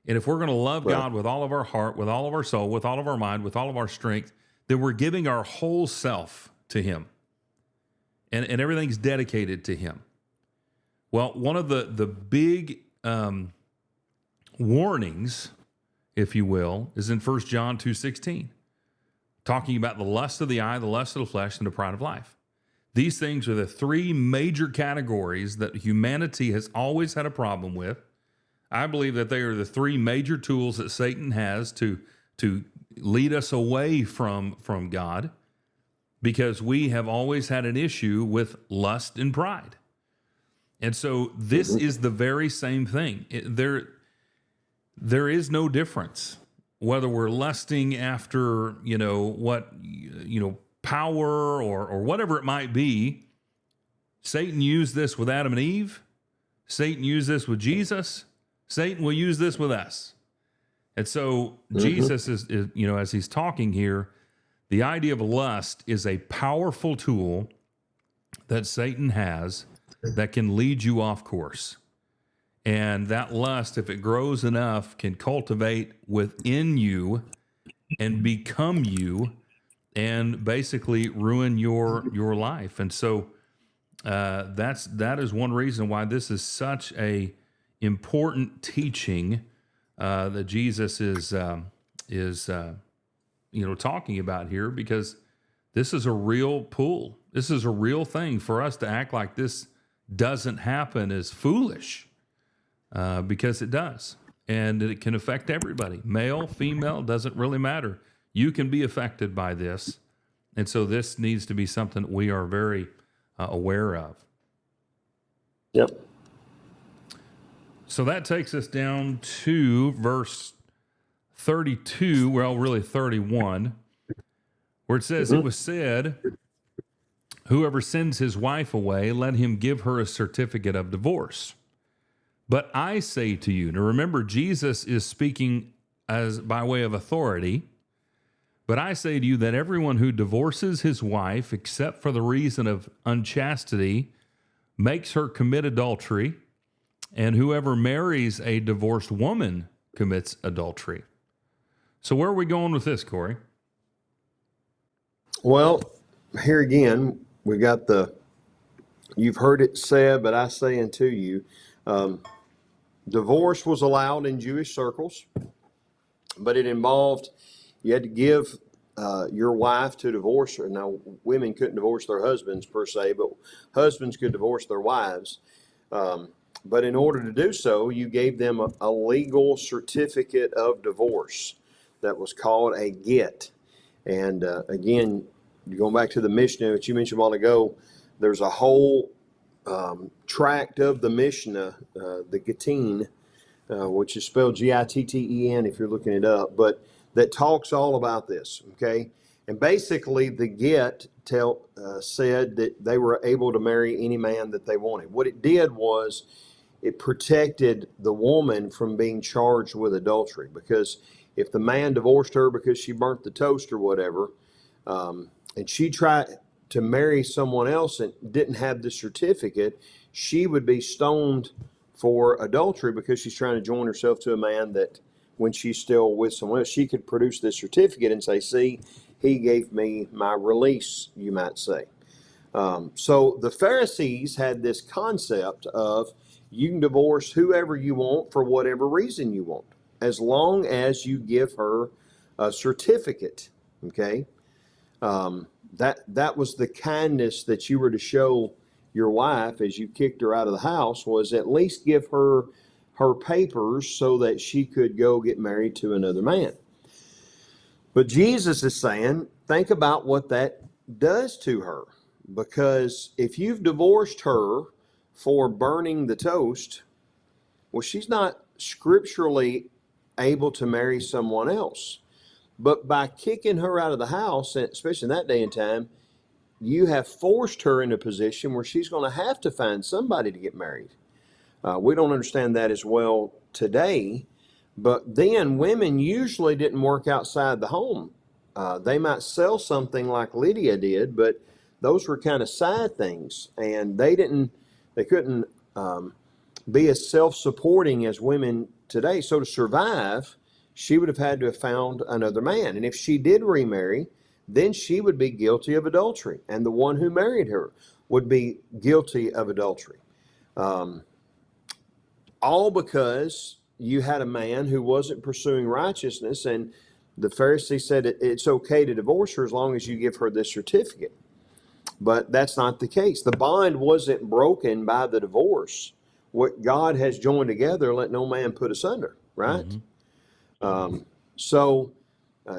And if we're going to love God with all of our heart, with all of our soul, with all of our mind, with all of our strength, then we're giving our whole self to him. And everything's dedicated to him. Well, one of the big warnings, if you will, is in 1 John 2:16, talking about the lust of the eye, the lust of the flesh, and the pride of life. These things are the three major categories that humanity has always had a problem with. I believe that they are the three major tools that Satan has to lead us away from God, because we have always had an issue with lust and pride. And so this is the very same thing. There is no difference whether we're lusting after, power or whatever it might be. Satan used this with Adam and Eve. Satan used this with Jesus. Satan will use this with us. And so Jesus is, as he's talking here, the idea of lust is a powerful tool that Satan has that can lead you off course. And that lust, if it grows enough, can cultivate within you and become you and basically ruin your life. And so that is one reason why this is such a important teaching that Jesus is talking about here, because this is a real pull. This is a real thing. For us to act like this doesn't happen is foolish, because it does. And it can affect everybody. Male, female, doesn't really matter. You can be affected by this. And so this needs to be something we are very aware of. Yep. So that takes us down to verse 32, well, really 31, where it says, It was said, whoever sends his wife away, let him give her a certificate of divorce. But I say to you," now remember, Jesus is speaking as by way of authority, "but I say to you that everyone who divorces his wife, except for the reason of unchastity, makes her commit adultery, and whoever marries a divorced woman commits adultery." So where are we going with this, Corey? Well, here again, we got you've heard it said, but I say unto you, divorce was allowed in Jewish circles, but it involved, you had to give your wife to divorce her. Now, women couldn't divorce their husbands per se, but husbands could divorce their wives. But in order to do so, you gave them a legal certificate of divorce that was called a get. And again, going back to the Mishnah that you mentioned a while ago, there's a whole tract of the Mishnah, the Gittin, which is spelled Gitten if you're looking it up, but that talks all about this, okay? And basically, the get said that they were able to marry any man that they wanted. What it did was it protected the woman from being charged with adultery, because if the man divorced her because she burnt the toast or whatever, and she tried to marry someone else and didn't have the certificate, she would be stoned for adultery because she's trying to join herself to a man that, when she's still with someone else, she could produce this certificate and say, "See, he gave me my release," you might say. So the Pharisees had this concept of, you can divorce whoever you want for whatever reason you want, as long as you give her a certificate, okay? That was the kindness that you were to show your wife as you kicked her out of the house, was at least give her papers so that she could go get married to another man. But Jesus is saying, think about what that does to her. Because if you've divorced her for burning the toast, well, she's not scripturally able to marry someone else. But by kicking her out of the house, especially in that day and time, you have forced her in a position where she's going to have to find somebody to get married. We don't understand that as well today, but then women usually didn't work outside the home. They might sell something like Lydia did, but those were kind of side things, and they couldn't be as self-supporting as women today. So to survive, she would have had to have found another man. And if she did remarry, then she would be guilty of adultery, and the one who married her would be guilty of adultery. All because you had a man who wasn't pursuing righteousness, and the Pharisees said it's okay to divorce her as long as you give her this certificate. But that's not the case. The bond wasn't broken by the divorce. What God has joined together, let no man put asunder, right? Mm-hmm. So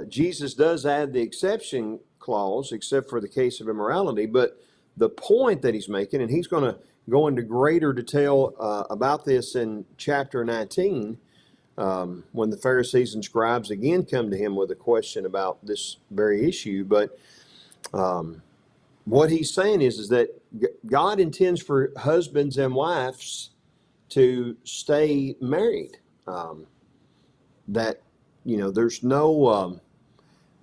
Jesus does add the exception clause, except for the case of immorality. But the point that he's making, and he's going to go into greater detail about this in chapter 19, when the Pharisees and scribes again come to him with a question about this very issue. But what he's saying is that God intends for husbands and wives to stay married. That, there's no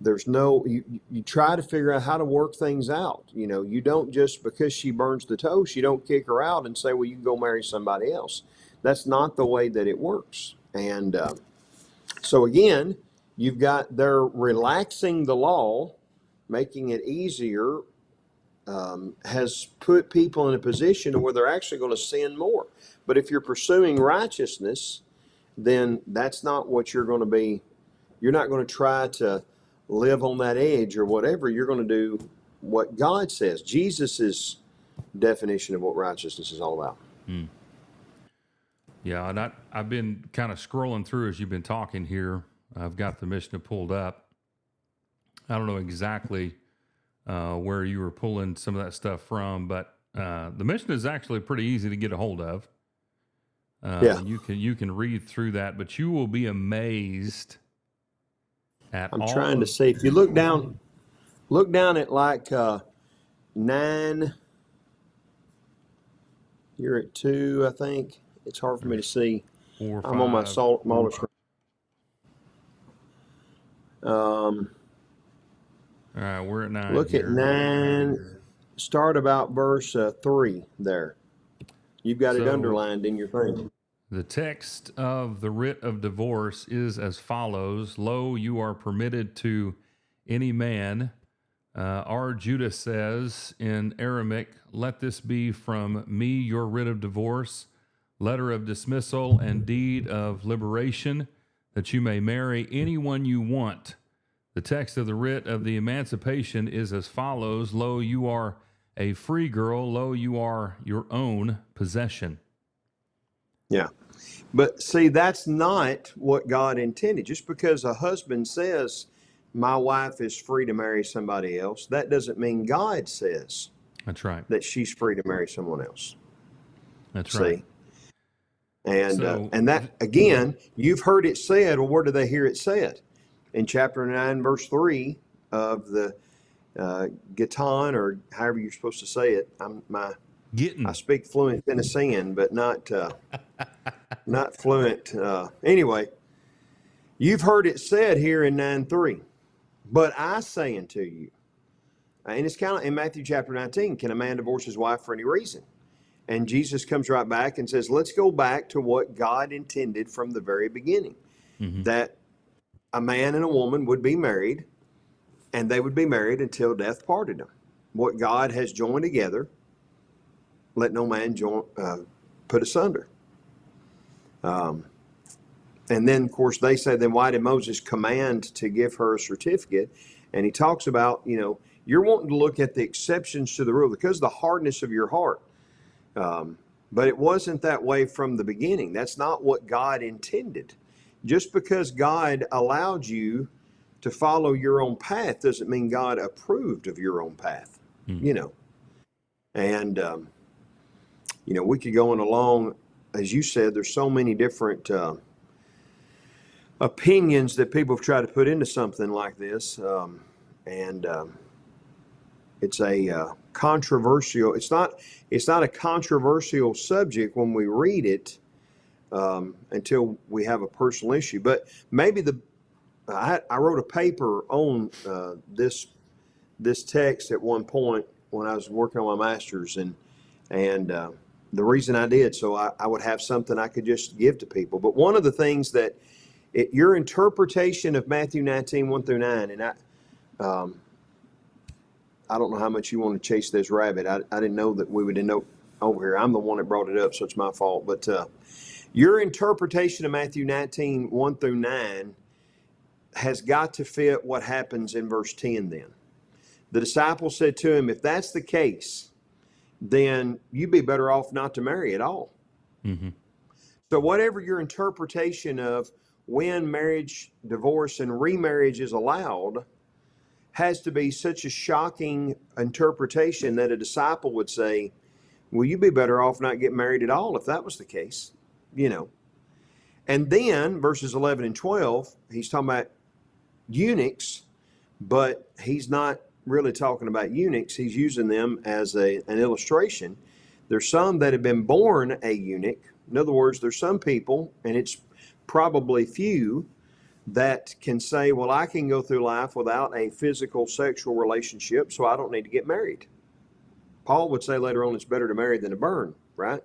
there's no, you try to figure out how to work things out. You know, you don't just, because she burns the toast, you don't kick her out and say, well, you can go marry somebody else. That's not the way that it works. And so again, they're relaxing the law, making it easier, has put people in a position where they're actually going to sin more. But if you're pursuing righteousness, then that's not what you're going to be. You're not going to try to live on that edge or whatever. You're going to do what God says. Jesus' definition of what righteousness is all about. Hmm. Yeah, and I've been kind of scrolling through as you've been talking here. I've got the Mishnah pulled up. I don't know exactly where you were pulling some of that stuff from, but the Mishnah is actually pretty easy to get a hold of. Yeah. You can read through that, but you will be amazed at I'm trying to see. If you look down at like 9, you're at 2, I think. It's hard for me to see. 4, 5. I'm on my smaller screen. All right, we're at 9. Look here. at 9. Start about verse 3 there. You've got it underlined in your thing. The text of the writ of divorce is as follows. Lo, you are permitted to any man. R. Judah says in Aramaic, let this be from me your writ of divorce, letter of dismissal, and deed of liberation, that you may marry anyone you want. The text of the writ of the emancipation is as follows. Lo, you are a free girl. Lo, you are your own possession. Yeah. But see, that's not what God intended. Just because a husband says, my wife is free to marry somebody else, that doesn't mean God says That's right. that she's free to marry someone else. That's right. And that, again, you've heard it said. Well, where do they hear it said? In chapter 9, verse 3 of the Gittin, or however you're supposed to say it. I speak fluent Tennessean, but not fluent. Anyway, you've heard it said here in 9:3. But I say unto you, and it's kind of in Matthew chapter 19, can a man divorce his wife for any reason? And Jesus comes right back and says, let's go back to what God intended from the very beginning, that a man and a woman would be married, and they would be married until death parted them. What God has joined together, let no man put asunder. And then, of course, they say, then why did Moses command to give her a certificate? And he talks about, you're wanting to look at the exceptions to the rule because of the hardness of your heart. But it wasn't that way from the beginning. That's not what God intended. Just because God allowed you to follow your own path doesn't mean God approved of your own path, And, we could go on along, as you said, there's so many different opinions that people have tried to put into something like this. It's a controversial, it's not a controversial subject when we read it until we have a personal issue. But maybe I wrote a paper on this text at one point when I was working on my master's, and the reason I did, so I would have something I could just give to people. But one of the things that your interpretation of Matthew 19, 1 through 9, and I don't know how much you want to chase this rabbit. I didn't know that we would end up over here. I'm the one that brought it up, so it's my fault. But your interpretation of Matthew 19, 1 through 9 has got to fit what happens in verse 10 then. The disciples said to him, if that's the case, then you'd be better off not to marry at all. Mm-hmm. So whatever your interpretation of when marriage, divorce, and remarriage is allowed has to be such a shocking interpretation that a disciple would say, well, you'd be better off not getting married at all if that was the case, And then verses 11 and 12, he's talking about eunuchs, but he's not really talking about eunuchs. He's using them as an illustration. There's some that have been born a eunuch. In other words, there's some people, and it's probably few, that can say, well, I can go through life without a physical sexual relationship, so I don't need to get married. Paul would say later on, it's better to marry than to burn, right?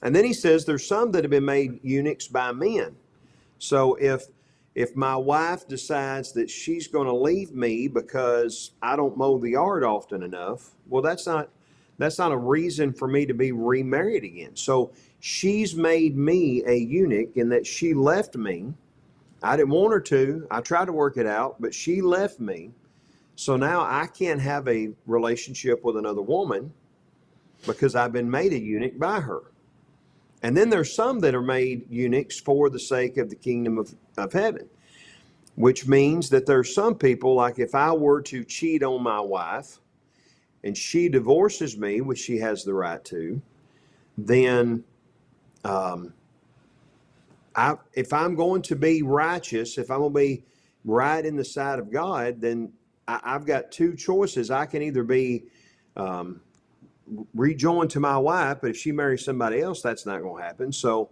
And then he says there's some that have been made eunuchs by men. So if my wife decides that she's going to leave me because I don't mow the yard often enough, well, that's not a reason for me to be remarried again. So she's made me a eunuch in that she left me. I didn't want her to. I tried to work it out, but she left me. So now I can't have a relationship with another woman because I've been made a eunuch by her. And then there's some that are made eunuchs for the sake of the kingdom of heaven, which means that there's some people, like if I were to cheat on my wife and she divorces me, which she has the right to, then if I'm going to be righteous, if I'm going to be right in the sight of God, then I've got two choices. I can either be rejoined to my wife, but if she marries somebody else, that's not going to happen. So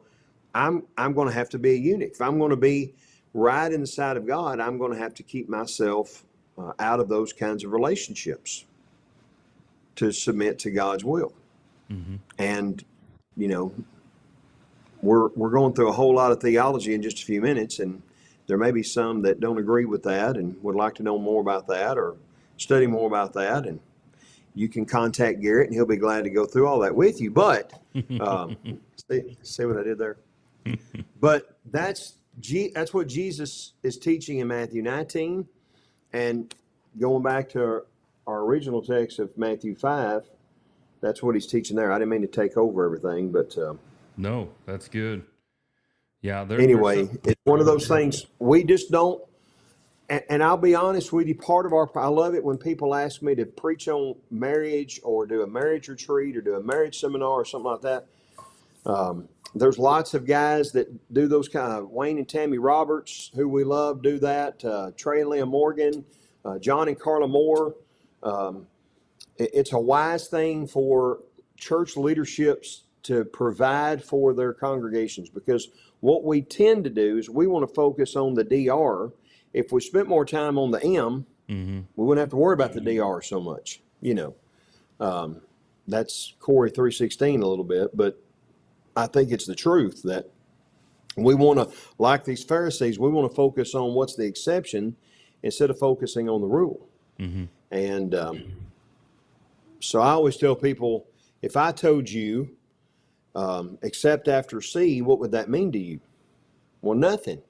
I'm going to have to be a eunuch. If I'm going to be right in the sight of God, I'm going to have to keep myself out of those kinds of relationships to submit to God's will. Mm-hmm. And, you know, we're going through a whole lot of theology in just a few minutes, and there may be some that don't agree with that and would like to know more about that or study more about that. And you can contact Garrett, and he'll be glad to go through all that with you. But see what I did there? But that's what Jesus is teaching in Matthew 19. And going back to our original text of Matthew 5, that's what he's teaching there. I didn't mean to take over everything, but no, that's good. Yeah. Anyway, it's one of those things we just don't. And I'll be honest with you, I love it when people ask me to preach on marriage or do a marriage retreat or do a marriage seminar or something like that. There's lots of guys that do those kind of, Wayne and Tammy Roberts, who we love, do that. Trey and Leah Morgan, John and Carla Moore. It's a wise thing for church leaderships to provide for their congregations, because what we tend to do is we want to focus on the DR. If we spent more time on the M, mm-hmm. we wouldn't have to worry about the DR so much. You know, that's Corey 3:16 a little bit, but I think it's the truth that we want to, like these Pharisees, we want to focus on what's the exception instead of focusing on the rule. Mm-hmm. And so I always tell people, if I told you, except after C, what would that mean to you? Well, nothing.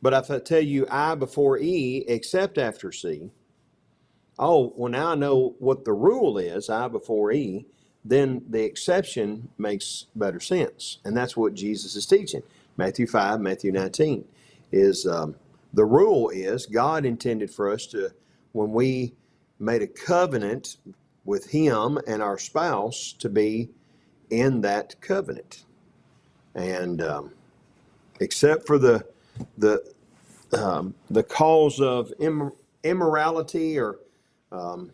But if I tell you I before E, except after C, oh, well, now I know what the rule is, I before E, then the exception makes better sense. And that's what Jesus is teaching. Matthew 5, Matthew 19 is the rule is God intended for us to, when we made a covenant with Him and our spouse, to be in that covenant. And except for the cause of immorality, or let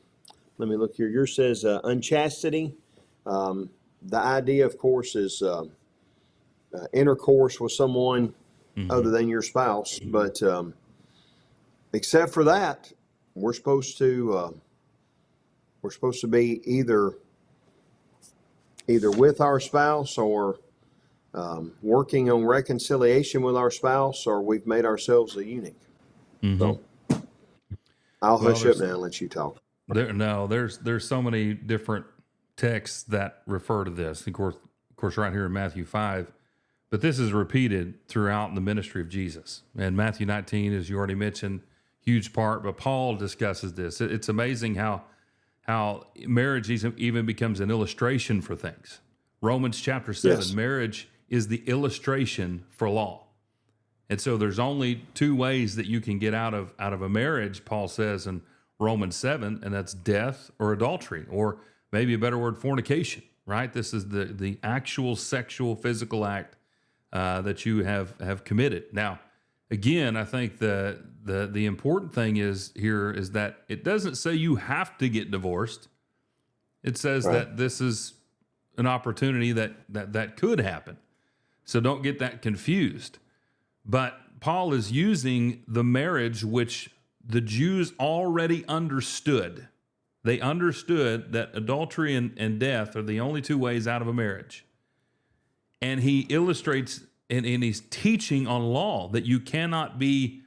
me look here. Yours says unchastity. The idea, of course, is intercourse with someone mm-hmm. other than your spouse. Mm-hmm. But except for that, we're supposed to be either with our spouse or working on reconciliation with our spouse, or we've made ourselves a eunuch. Mm-hmm. So I'll hush up now and let you talk. There's so many different texts that refer to this. Of course, right here in Matthew 5, but this is repeated throughout the ministry of Jesus. And Matthew 19, as you already mentioned, huge part, but Paul discusses this. It's amazing how marriage even becomes an illustration for things. Romans chapter 7, yes. Marriage is the illustration for law. And so there's only two ways that you can get out of a marriage, Paul says in Romans 7, and that's death or adultery, or maybe a better word, fornication, right? This is the actual sexual, physical act that you have committed. Now, again, I think the important thing is that it doesn't say you have to get divorced. It says right. that this is an opportunity that could happen. So don't get that confused. But Paul is using the marriage which the Jews already understood. They understood that adultery and death are the only two ways out of a marriage. And he illustrates, and he's teaching on law, that you cannot be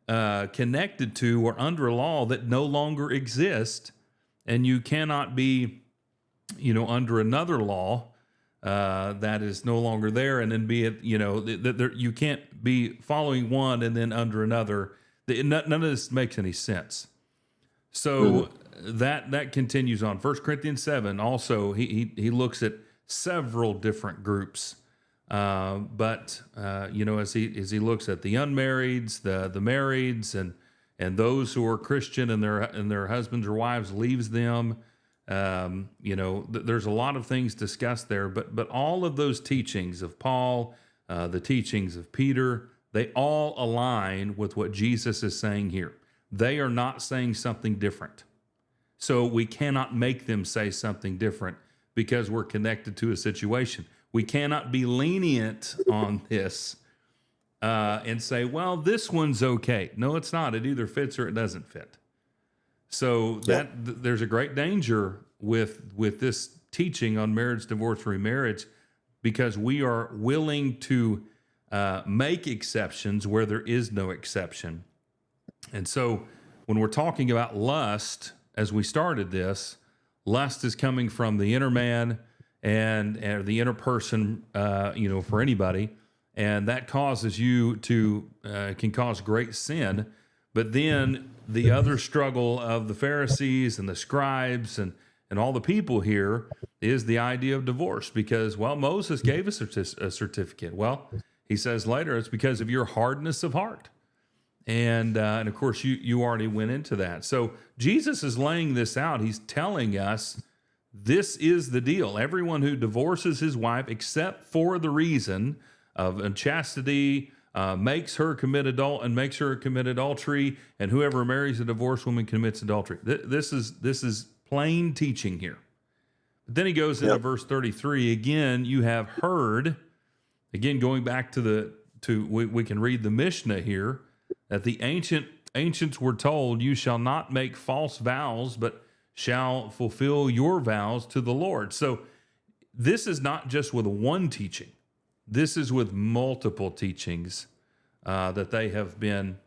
connected to or under a law that no longer exists, and you cannot be, under another law that is no longer there, and then be it, you can't be following one and then under another. None of this makes any sense. So that continues on. 1 Corinthians 7 also, he looks at several different groups. But as he looks at the unmarrieds, the marrieds, and those who are Christian and their husbands or wives leaves them, there's a lot of things discussed there. But all of those teachings of Paul, the teachings of Peter, they all align with what Jesus is saying here. They are not saying something different. So we cannot make them say something different because we're connected to a situation. We cannot be lenient on this and say, well, this one's okay. No, it's not. It either fits or it doesn't fit. So there's a great danger with this teaching on marriage, divorce, remarriage, because we are willing to make exceptions where there is no exception. And so when we're talking about lust, as we started this, lust is coming from the inner man and the inner person, for anybody. And that causes you to, can cause great sin. But then the other struggle of the Pharisees and the scribes and all the people here is the idea of divorce, because, Moses gave us a certificate. Well, he says later, it's because of your hardness of heart. And of course, you already went into that. So Jesus is laying this out. He's telling us this is the deal. Everyone who divorces his wife, except for the reason of unchastity, makes her commit adultery, and whoever marries a divorced woman commits adultery. This is plain teaching here. But then he goes into verse 33. Again, you have heard. Again, going back we can read the Mishnah here, that the ancients were told, you shall not make false vows, but shall fulfill your vows to the Lord. So this is not just with one teaching. This is with multiple teachings that they have been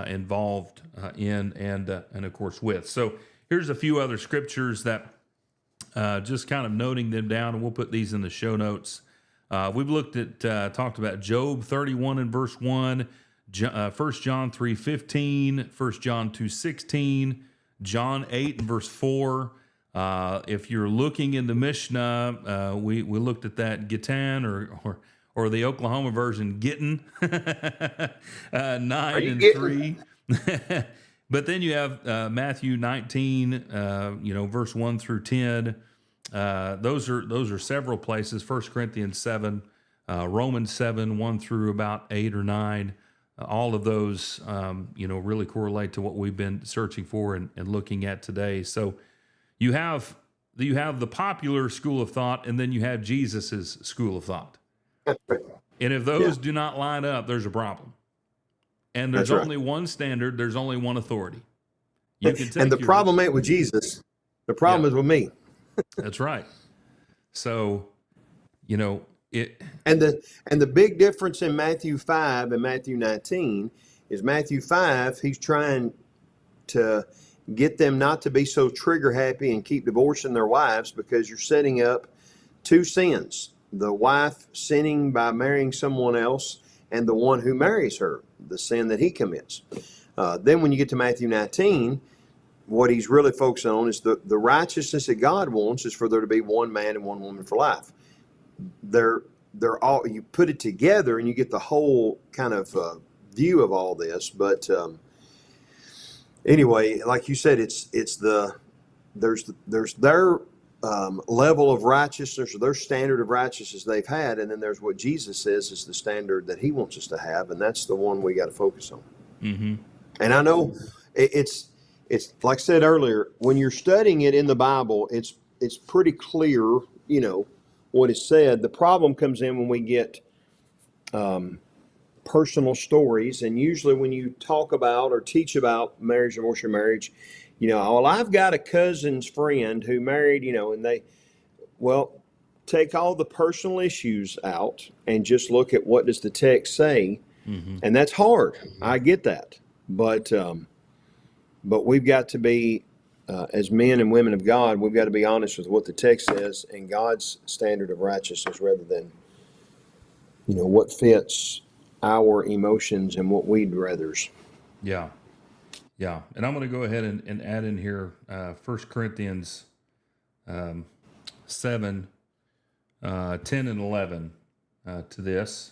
involved in and of course with. So here's a few other scriptures that just kind of noting them down, and we'll put these in the show notes. We've talked about Job 31 and verse 1, 1 John 3:15, 1 John 2:16, John 8 and verse 4. If you're looking in the Mishnah, we looked at that Gittan or the Oklahoma version Gittin, 9 and 3. But then you have Matthew 19, verse 1 through 10. Those are several places. 1 Corinthians 7, Romans 7, 1 through about 8 or 9. All of those, really correlate to what we've been searching for and looking at today. So you have the popular school of thought, and then you have Jesus's school of thought. And if those do not line up, there's a problem. And there's only one standard. There's only one authority. You can take and the problem ain't with Jesus. The problem is with me. That's right. So, it. And the big difference in Matthew 5 and Matthew 19 is Matthew 5, he's trying to get them not to be so trigger happy and keep divorcing their wives, because you're setting up two sins. The wife sinning by marrying someone else, and the one who marries her, the sin that he commits. Then when you get to Matthew 19, what he's really focusing on is the righteousness that God wants is for there to be one man and one woman for life. They're all, you put it together and you get the whole kind of view of all this. But anyway, like you said, there's their level of righteousness, or their standard of righteousness they've had, and then there's what Jesus says is the standard that he wants us to have, and that's the one we got to focus on. Mm-hmm. And I know it's like I said earlier, when you're studying it in the Bible, it's pretty clear, what is said. The problem comes in when we get personal stories. And usually when you talk about or teach about marriage, divorce, or marriage, well, I've got a cousin's friend who married, and well, take all the personal issues out and just look at what does the text say. Mm-hmm. And that's hard. I get that. But we've got to be, as men and women of God, we've got to be honest with what the text says and God's standard of righteousness rather than, what fits our emotions and what we'd rather's. Yeah. Yeah. And I'm going to go ahead and add in here 1 Corinthians 7, 10 and 11 to this,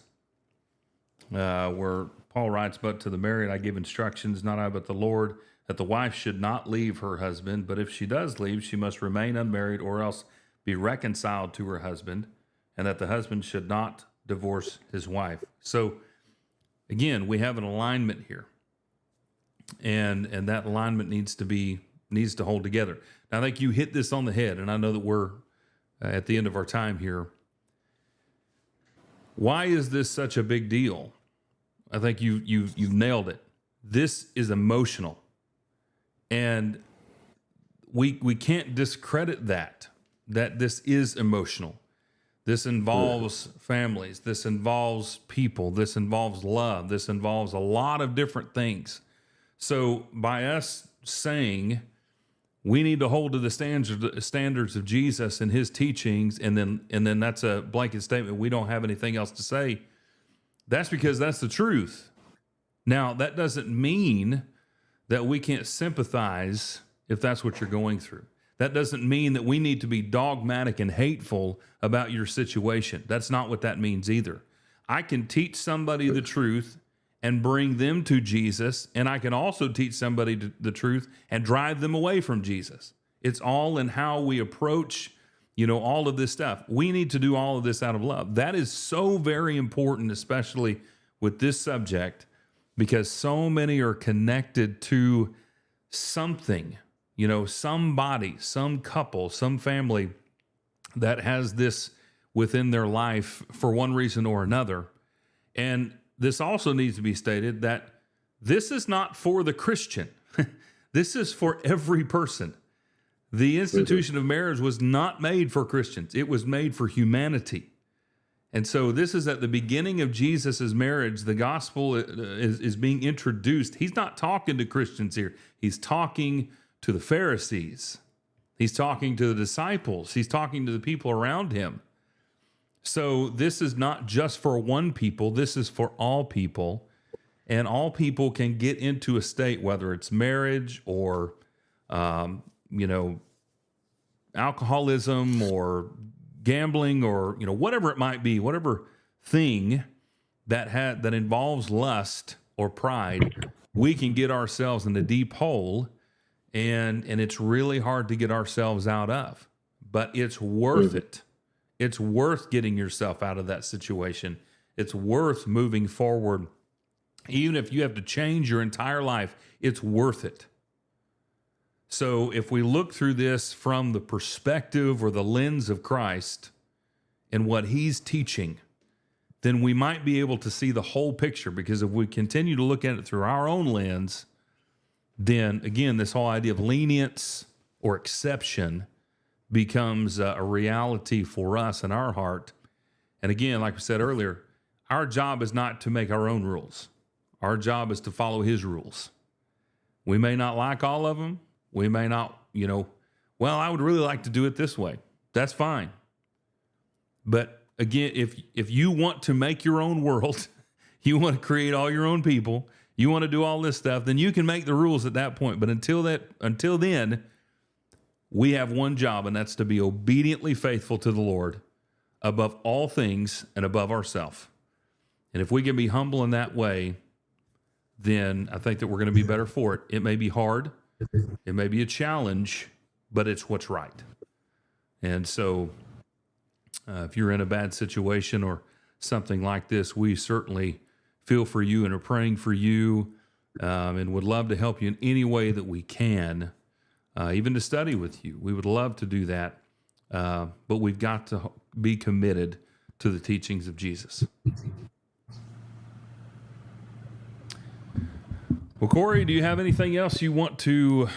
where Paul writes, "But to the married I give instructions, not I but the Lord, that the wife should not leave her husband, but if she does leave, she must remain unmarried or else be reconciled to her husband, and that the husband should not divorce his wife." So again, we have an alignment here, and that alignment needs to hold together. Now, I think you hit this on the head, and I know that we're at the end of our time here. Why is this such a big deal? I think you've nailed it. This is emotional, and we can't discredit that this is emotional. This involves families. This involves people. This involves love. This involves a lot of different things. So by us saying we need to hold to the standards of Jesus and his teachings, and then that's a blanket statement, we don't have anything else to say, that's because that's the truth. Now, that doesn't mean that we can't sympathize if that's what you're going through. That doesn't mean that we need to be dogmatic and hateful about your situation. That's not what that means either. I can teach somebody the truth and bring them to Jesus, and I can also teach somebody the truth and drive them away from Jesus. It's all in how we approach, all of this stuff. We need to do all of this out of love. That is so very important, especially with this subject, because so many are connected to something, somebody, some couple, some family that has this within their life for one reason or another. And this also needs to be stated that this is not for the Christian. This is for every person. The institution of marriage was not made for Christians. It was made for humanity. And so this is at the beginning of Jesus's marriage. The gospel is being introduced. He's not talking to Christians here. He's talking to the Pharisees. He's talking to the disciples. He's talking to the people around him. So this is not just for one people. This is for all people. And all people can get into a state, whether it's marriage or, alcoholism or gambling or, whatever it might be, whatever thing that involves lust or pride, we can get ourselves in a deep hole, and it's really hard to get ourselves out of. But it's worth it. It's worth getting yourself out of that situation. It's worth moving forward. Even if you have to change your entire life, it's worth it. So if we look through this from the perspective or the lens of Christ and what he's teaching, then we might be able to see the whole picture. Because if we continue to look at it through our own lens, then again, this whole idea of lenience or exception becomes a reality for us in our heart. And again, like we said earlier, our job is not to make our own rules. Our job is to follow his rules. We may not like all of them. We may not, I would really like to do it this way. That's fine. But again, if you want to make your own world, you want to create all your own people, you want to do all this stuff, then you can make the rules at that point. But until then, we have one job, and that's to be obediently faithful to the Lord above all things and above ourselves. And if we can be humble in that way, then I think that we're going to be better for it. It may be hard. It may be a challenge, but it's what's right. And so if you're in a bad situation or something like this, we certainly feel for you and are praying for you, and would love to help you in any way that we can. Even to study with you. We would love to do that, but we've got to be committed to the teachings of Jesus. Well, Corey, do you have anything else you want to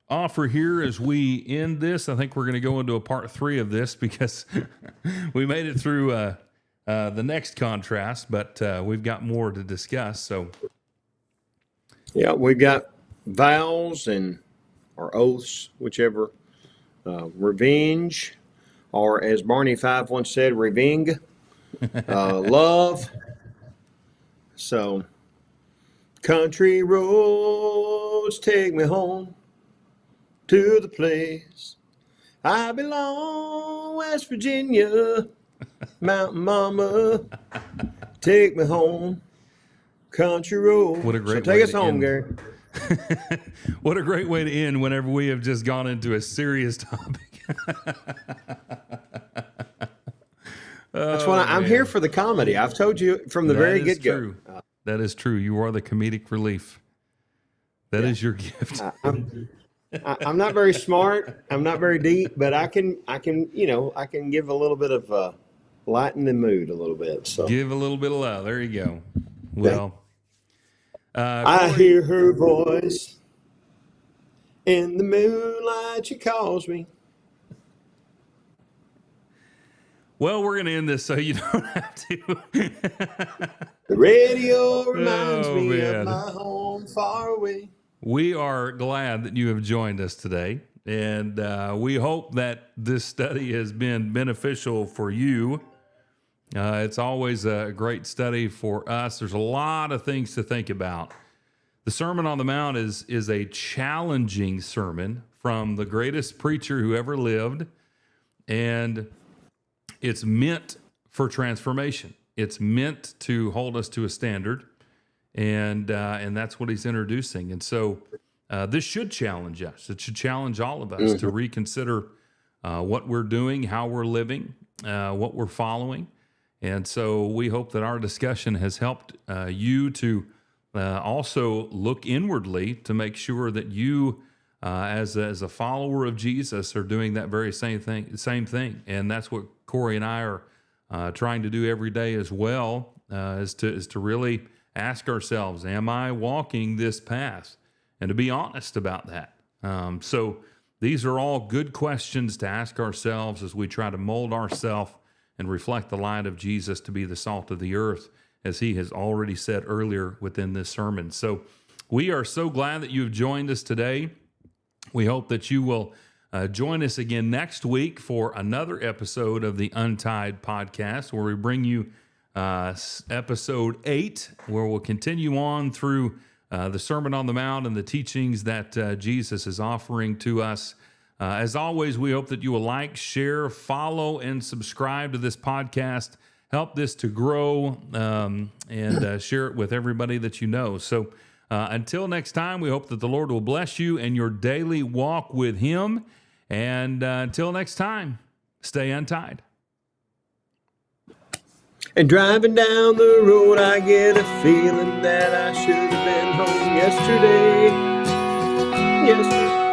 offer here as we end this? I think we're going to go into a part 3 of this because we made it through the next contrast, but we've got more to discuss. So, yeah, we got vows or oaths, whichever, revenge, or as Barney Fife once said, revenge, love. So, country roads take me home to the place I belong, West Virginia, Mountain Mama, take me home, country road. What a great so way take us to home, end. Gary. What a great way to end whenever we have just gone into a serious topic. That's why I'm here for the comedy. I've told you from the very get-go. True. That is true. You are the comedic relief. That is your gift. I'm not very smart. I'm not very deep, but I can give a little bit of lighten the mood a little bit. So give a little bit of love. There you go. Well, I hear her voice in the moonlight. She calls me. Well, we're going to end this so you don't have to. The radio reminds me man. of my home far away. We are glad that you have joined us today, and we hope that this study has been beneficial for you. It's always a great study for us. There's a lot of things to think about. The Sermon on the Mount is a challenging sermon from the greatest preacher who ever lived, and it's meant for transformation. It's meant to hold us to a standard, and that's what he's introducing. And so this should challenge us. It should challenge all of us to reconsider what we're doing, how we're living, what we're following. And so we hope that our discussion has helped you to also look inwardly to make sure that you, as a follower of Jesus, are doing that very same thing. And that's what Corey and I are trying to do every day as well, is to really ask ourselves, am I walking this path? And to be honest about that. So these are all good questions to ask ourselves as we try to mold ourselves and reflect the light of Jesus to be the salt of the earth, as he has already said earlier within this sermon. So we are so glad that you have joined us today. We hope that you will join us again next week for another episode of the Untied podcast, where we bring you episode 8, where we'll continue on through the Sermon on the Mount and the teachings that Jesus is offering to us. As always, we hope that you will like, share, follow, and subscribe to this podcast. Help this to grow and share it with everybody that you know. So until next time, we hope that the Lord will bless you in your daily walk with him. And until next time, stay untied. And driving down the road, I get a feeling that I should have been home yesterday. Yesterday.